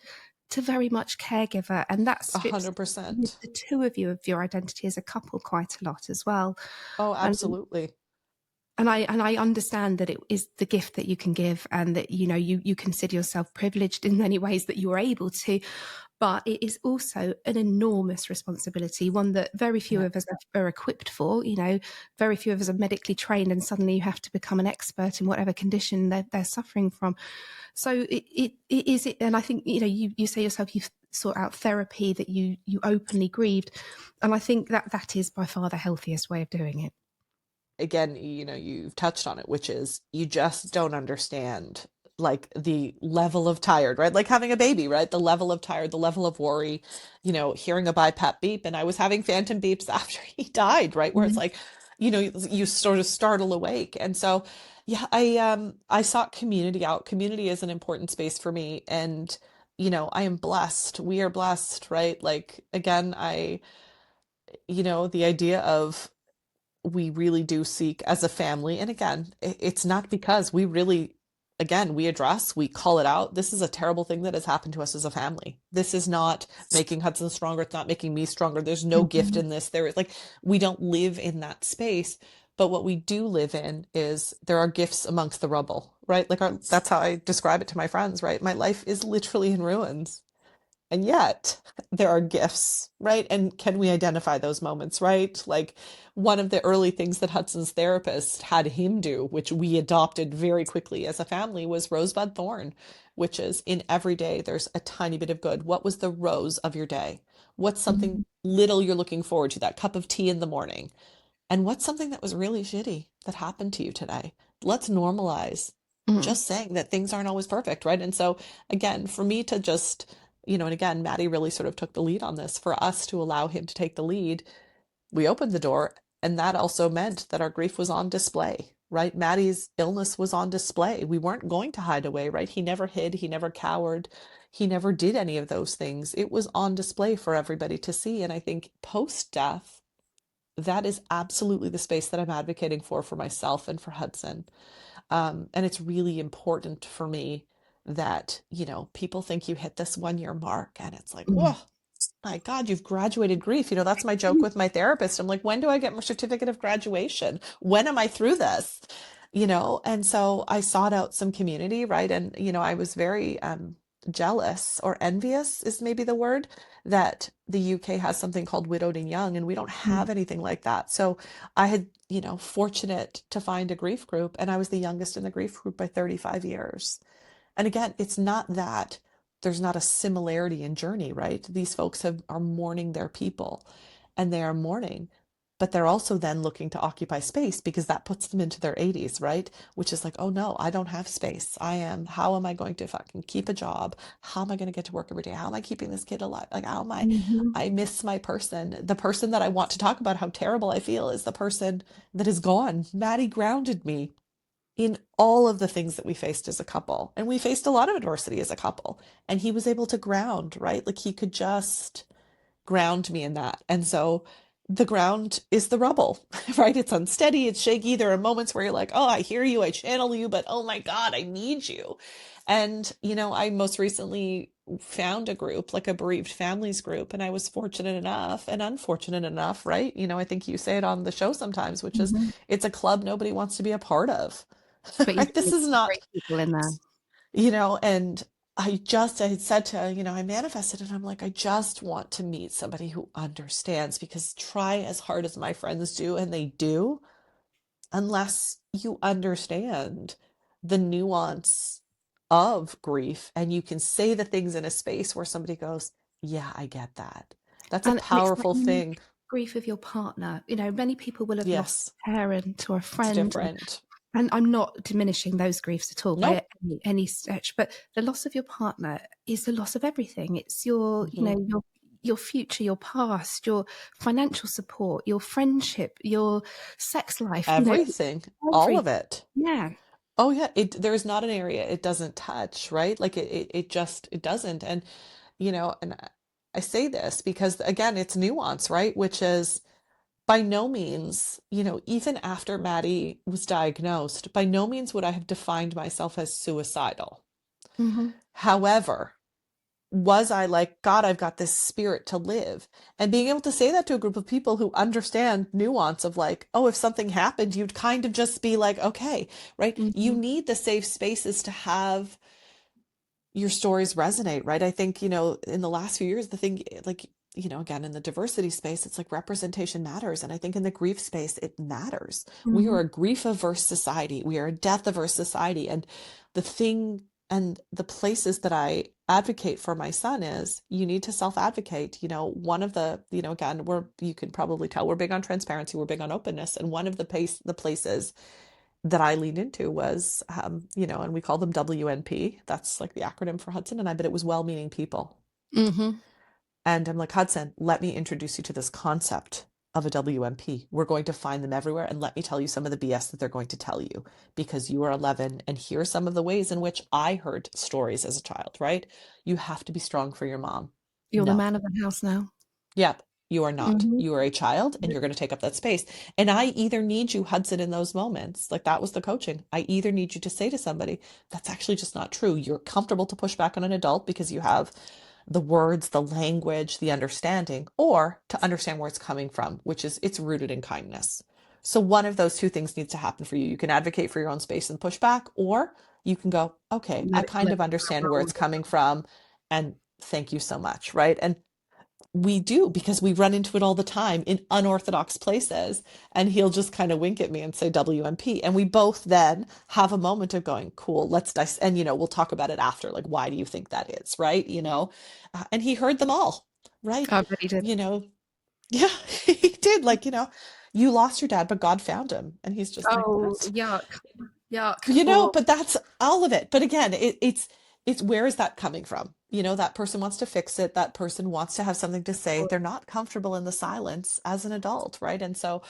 S1: to very much caregiver, and that strips
S2: 100%.
S1: the two of you of your identity as a couple quite a lot as well.
S2: Oh,
S1: And
S2: absolutely.
S1: I understand that it is the gift that you can give, and that you consider yourself privileged in many ways that you're able to, but it is also an enormous responsibility, one that very few
S2: Yeah.
S1: of us are equipped for. Very few of us are medically trained, and suddenly you have to become an expert in whatever condition they're suffering from. So it is, and I think you say yourself you've sought out therapy, that you openly grieved, and I think that is by far the healthiest way of doing it.
S2: Again, you've touched on it, which is you just don't understand like the level of tired, right? Like having a baby, right? The level of tired, the level of worry, hearing a BiPAP beep. And I was having phantom beeps after he died, right? Where it's
S1: Mhm.
S2: like, you sort of startle awake. And so, yeah, I sought community out. Community is an important space for me. And, I am blessed. We are blessed, right? Like again, the idea of we really do seek as a family. And again, it's not because we really again, we address, we call it out. This is a terrible thing that has happened to us as a family. This is not making Hudson stronger. It's not making me stronger. There's no gift
S1: Mhm.
S2: in this. There is like, we don't live in that space. But what we do live in is there are gifts amongst the rubble, right? Like that's how I describe it to my friends, right? My life is literally in ruins. And yet there are gifts, right? And can we identify those moments, right? Like one of the early things that Hudson's therapist had him do, which we adopted very quickly as a family, was rosebud thorn, which is in every day there's a tiny bit of good. What was the rose of your day? What's something
S1: Mhm.
S2: little you're looking forward to, that cup of tea in the morning? And what's something that was really shitty that happened to you today? Let's normalize
S1: Mm.
S2: just saying that things aren't always perfect, right? And so, again, for me to just, and again, Mattie really sort of took the lead on this. For us to allow him to take the lead, we opened the door. And that also meant that our grief was on display, right? Mattie's illness was on display. We weren't going to hide away, right? He never hid, he never cowered, he never did any of those things. It was on display for everybody to see. And I think post death, that is absolutely the space that I'm advocating for myself and for Hudson. And it's really important for me that, people think you hit this 1 year mark and it's like,
S1: Mm.
S2: whoa, my God, you've graduated grief. That's my joke with my therapist. I'm like, when do I get my certificate of graduation? When am I through this? And so I sought out some community, right? And, I was very jealous, or envious is maybe the word, that the UK has something called Widowed and Young, and we don't
S1: Mm.
S2: have anything like that. So I had, fortunate to find a grief group, and I was the youngest in the grief group by 35 years. And again, it's not that there's not a similarity in journey, right? These folks are mourning their people, and they are mourning, but they're also then looking to occupy space because that puts them into their 80s, right? Which is like, oh no, I don't have space. How am I going to fucking keep a job? How am I going to get to work every day? How am I keeping this kid alive? Like,
S1: Mhm.
S2: I miss my person. The person that I want to talk about how terrible I feel is the person that is gone. Mattie grounded me in all of the things that we faced as a couple. And we faced a lot of adversity as a couple. And he was able to ground, right? Like he could just ground me in that. And so the ground is the rubble, right? It's unsteady, it's shaky. There are moments where you're like, oh, I hear you, I channel you, but oh my God, I need you. And, I most recently found a group, like a bereaved families group, and I was fortunate enough and unfortunate enough, right? I think you say it on the show sometimes, which is
S1: Mhm.
S2: it's a club nobody wants to be a part of,
S1: But you've
S2: right?
S1: got
S2: This is
S1: some great
S2: not,
S1: people in there.
S2: and I had said to, I manifested and I'm like, I just want to meet somebody who understands, because try as hard as my friends do, and they do, unless you understand the nuance of grief and you can say the things in a space where somebody goes, yeah, I get that. That's a
S1: And it's that
S2: powerful thing.
S1: unique grief of your partner. Many people will have lost
S2: Yes,
S1: a parent or a
S2: it's
S1: friend,
S2: different.
S1: and I'm not diminishing those griefs at all by
S2: Nope.
S1: any stretch, but the loss of your partner is the loss of everything. It's your,
S2: Hmm.
S1: your future, your past, your financial support, your friendship, your sex life,
S2: Everything, all
S1: everything.
S2: of it.
S1: Yeah.
S2: Oh yeah, there's not an area it doesn't touch, right? Like it just it doesn't. And and I say this because again, it's nuance, right? Which is by no means, even after Mattie was diagnosed, by no means would I have defined myself as suicidal.
S1: Hmm.
S2: However, was I like, God, I've got this spirit to live? And being able to say that to a group of people who understand nuance of like, oh, if something happened, you'd kind of just be like, okay, right? You
S1: Hmm.
S2: need the safe spaces to have your stories resonate, right? I think, in the last few years, the thing, like, again, in the diversity space, it's like representation matters. And I think in the grief space, it matters. We are
S1: Hmm.
S2: a grief averse society. We are a death averse society. And the thing and the places that I advocate for my son is you need to self-advocate. One of the, again, you can probably tell we're big on transparency, we're big on openness. And one of the places that I leaned into was, and we call them WNP. That's like the acronym for Hudson and I, but it was well-meaning people.
S1: Hmm.
S2: And I'm like, Hudson, let me introduce you to this concept of a WMP. We're going to find them everywhere. And let me tell you some of the BS that they're going to tell you because you are 11. And here are some of the ways in which I heard stories as a child, right? You have to be strong for your mom.
S1: You're the
S2: No.
S1: man of the house now.
S2: Yep. You are not.
S1: Hmm.
S2: You are a child and you're going to take up that space. And I either need you, Hudson, in those moments. Like that was the coaching. I either need you to say to somebody, that's actually just not true. You're comfortable to push back on an adult because you have the words, the language, the understanding, or to understand where it's coming from, which is it's rooted in kindness. So one of those two things needs to happen for you. You can advocate for your own space and push back, or you can go, okay, I kind
S1: Let
S2: of understand where
S1: roll.
S2: it's coming from, and thank you so much, right? And we do because we run into it all the time in unorthodox places. And he'll just kind of wink at me and say WMP. And we both then have a moment of going, cool, let's dice. And, we'll talk about it after. Like, why do you think that is? Right. And he heard them all. Right.
S1: I bet he did.
S2: You know, yeah, he did. Like, you lost your dad, but God found him. And he's just like,
S1: Oh,
S2: what?
S1: yuck. Yuck. Oh,
S2: But that's all of it. But again, it's where is that coming from? That person wants to fix it. That person wants to have something to say. They're not comfortable in the silence as an adult, right? And so,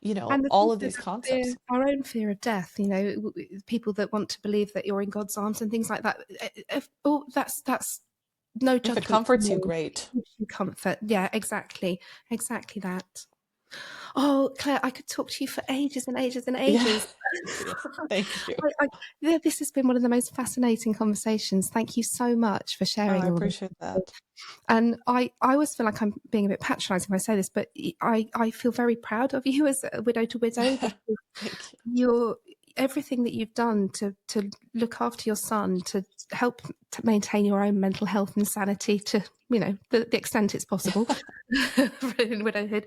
S1: and there's
S2: all
S1: also
S2: of these
S1: that fear,
S2: concepts.
S1: our own fear of death, people that want to believe that you're in God's arms and things like that. Oh, that's no
S2: If it
S1: judgment from
S2: comforts you,
S1: me.
S2: great.
S1: Gives you comfort. Yeah, exactly. Exactly that. Oh, Claire, I could talk to you for ages and ages and
S2: Yeah.
S1: ages.
S2: Thank you.
S1: Yeah, this has been one of the most fascinating conversations. Thank you so much for
S2: Oh, I
S1: sharing all this.
S2: appreciate that.
S1: And I always feel like I'm being a bit patronising when I say this, but I feel very proud of you as a widow to widow because
S2: Thank you.
S1: you're everything that you've done to look after your son, to help to maintain your own mental health and sanity to, the extent it's possible in widowhood.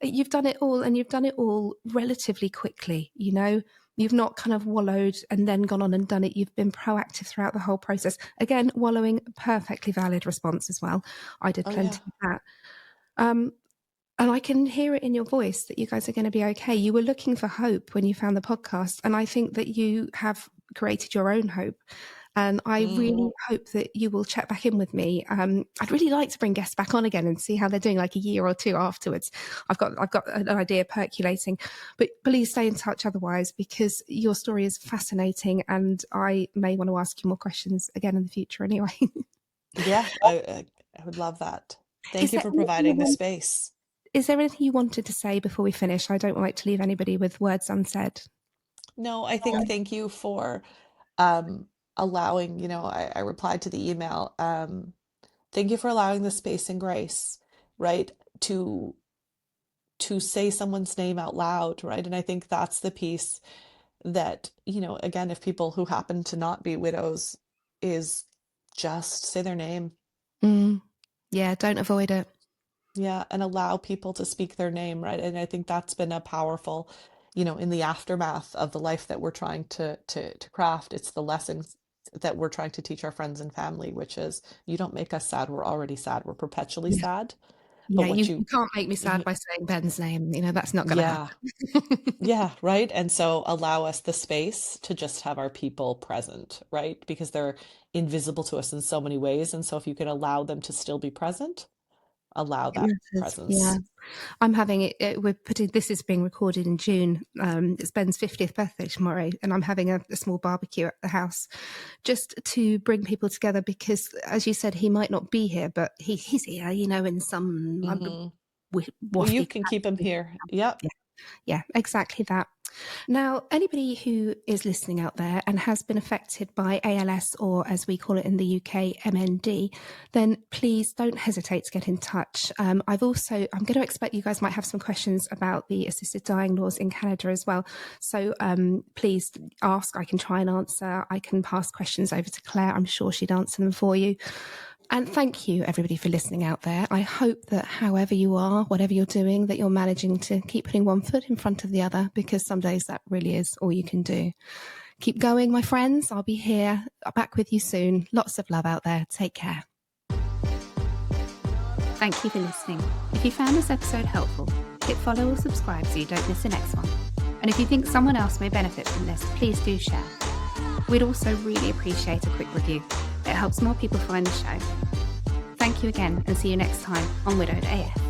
S1: You've done it all, and you've done it all relatively quickly. You've not kind of wallowed and then gone on and done it. You've been proactive throughout the whole process. Again, wallowing, perfectly valid response as well. I did
S2: Oh,
S1: plenty
S2: yeah.
S1: of that. And I can hear it in your voice that you guys are going to be okay. You were looking for hope when you found the podcast, and I think that you have created your own hope. And I really hope that you will check back in with me. I'd really like to bring guests back on again and see how they're doing, like a year or two afterwards. I've got an idea percolating, but please stay in touch otherwise, because your story is fascinating, and I may want to ask you more questions again in the future. Anyway,
S2: Yeah, I would love that. Thank
S1: is
S2: you
S1: there
S2: for
S1: anything
S2: providing the space.
S1: is there anything you wanted to say before we finish? I don't like to leave anybody with words unsaid.
S2: No, I think thank you for um, allowing, I replied to the email. Thank you for allowing the space and grace, right? To say someone's name out loud, right? And I think that's the piece that, again, if people who happen to not be widows is just say their name.
S1: Mm. Yeah, don't avoid it.
S2: Yeah, and allow people to speak their name, right? And I think that's been a powerful, in the aftermath of the life that we're trying to craft. It's the lessons that we're trying to teach our friends and family, which is you don't make us sad. We're already sad. We're perpetually
S1: Yeah,
S2: sad. But
S1: yeah.
S2: what
S1: You can't make me sad by saying Ben's name. That's not going to
S2: yeah,
S1: happen.
S2: yeah, right. And so allow us the space to just have our people present, right? Because they're invisible to us in so many ways. And so if you can allow them to still be present, allow
S1: It
S2: that
S1: matters. Yeah.
S2: presence.
S1: I'm having we're putting, this is being recorded in June. It's Ben's 50th birthday tomorrow, and I'm having a small barbecue at the house just to bring people together because, as you said, he might not be here, but he's here, in some
S2: Hmm. Well, you
S1: waffy
S2: can keep them
S1: capacity.
S2: here. Yep.
S1: Yeah, exactly that. Now, anybody who is listening out there and has been affected by ALS, or as we call it in the UK, MND, then please don't hesitate to get in touch. I'm going to expect you guys might have some questions about the assisted dying laws in Canada as well. So please ask. I can try and answer. I can pass questions over to Claire. I'm sure she'd answer them for you. And thank you, everybody, for listening out there. I hope that however you are, whatever you're doing, that you're managing to keep putting one foot in front of the other, because some days that really is all you can do. Keep going, my friends. I'll be here, back with you soon. Lots of love out there. Take care.
S3: Thank you for listening. If you found this episode helpful, hit follow or subscribe so you don't miss the next one. And if you think someone else may benefit from this, please do share. We'd also really appreciate a quick review. It helps more people find the show. Thank you again, and see you next time on Widowed AF.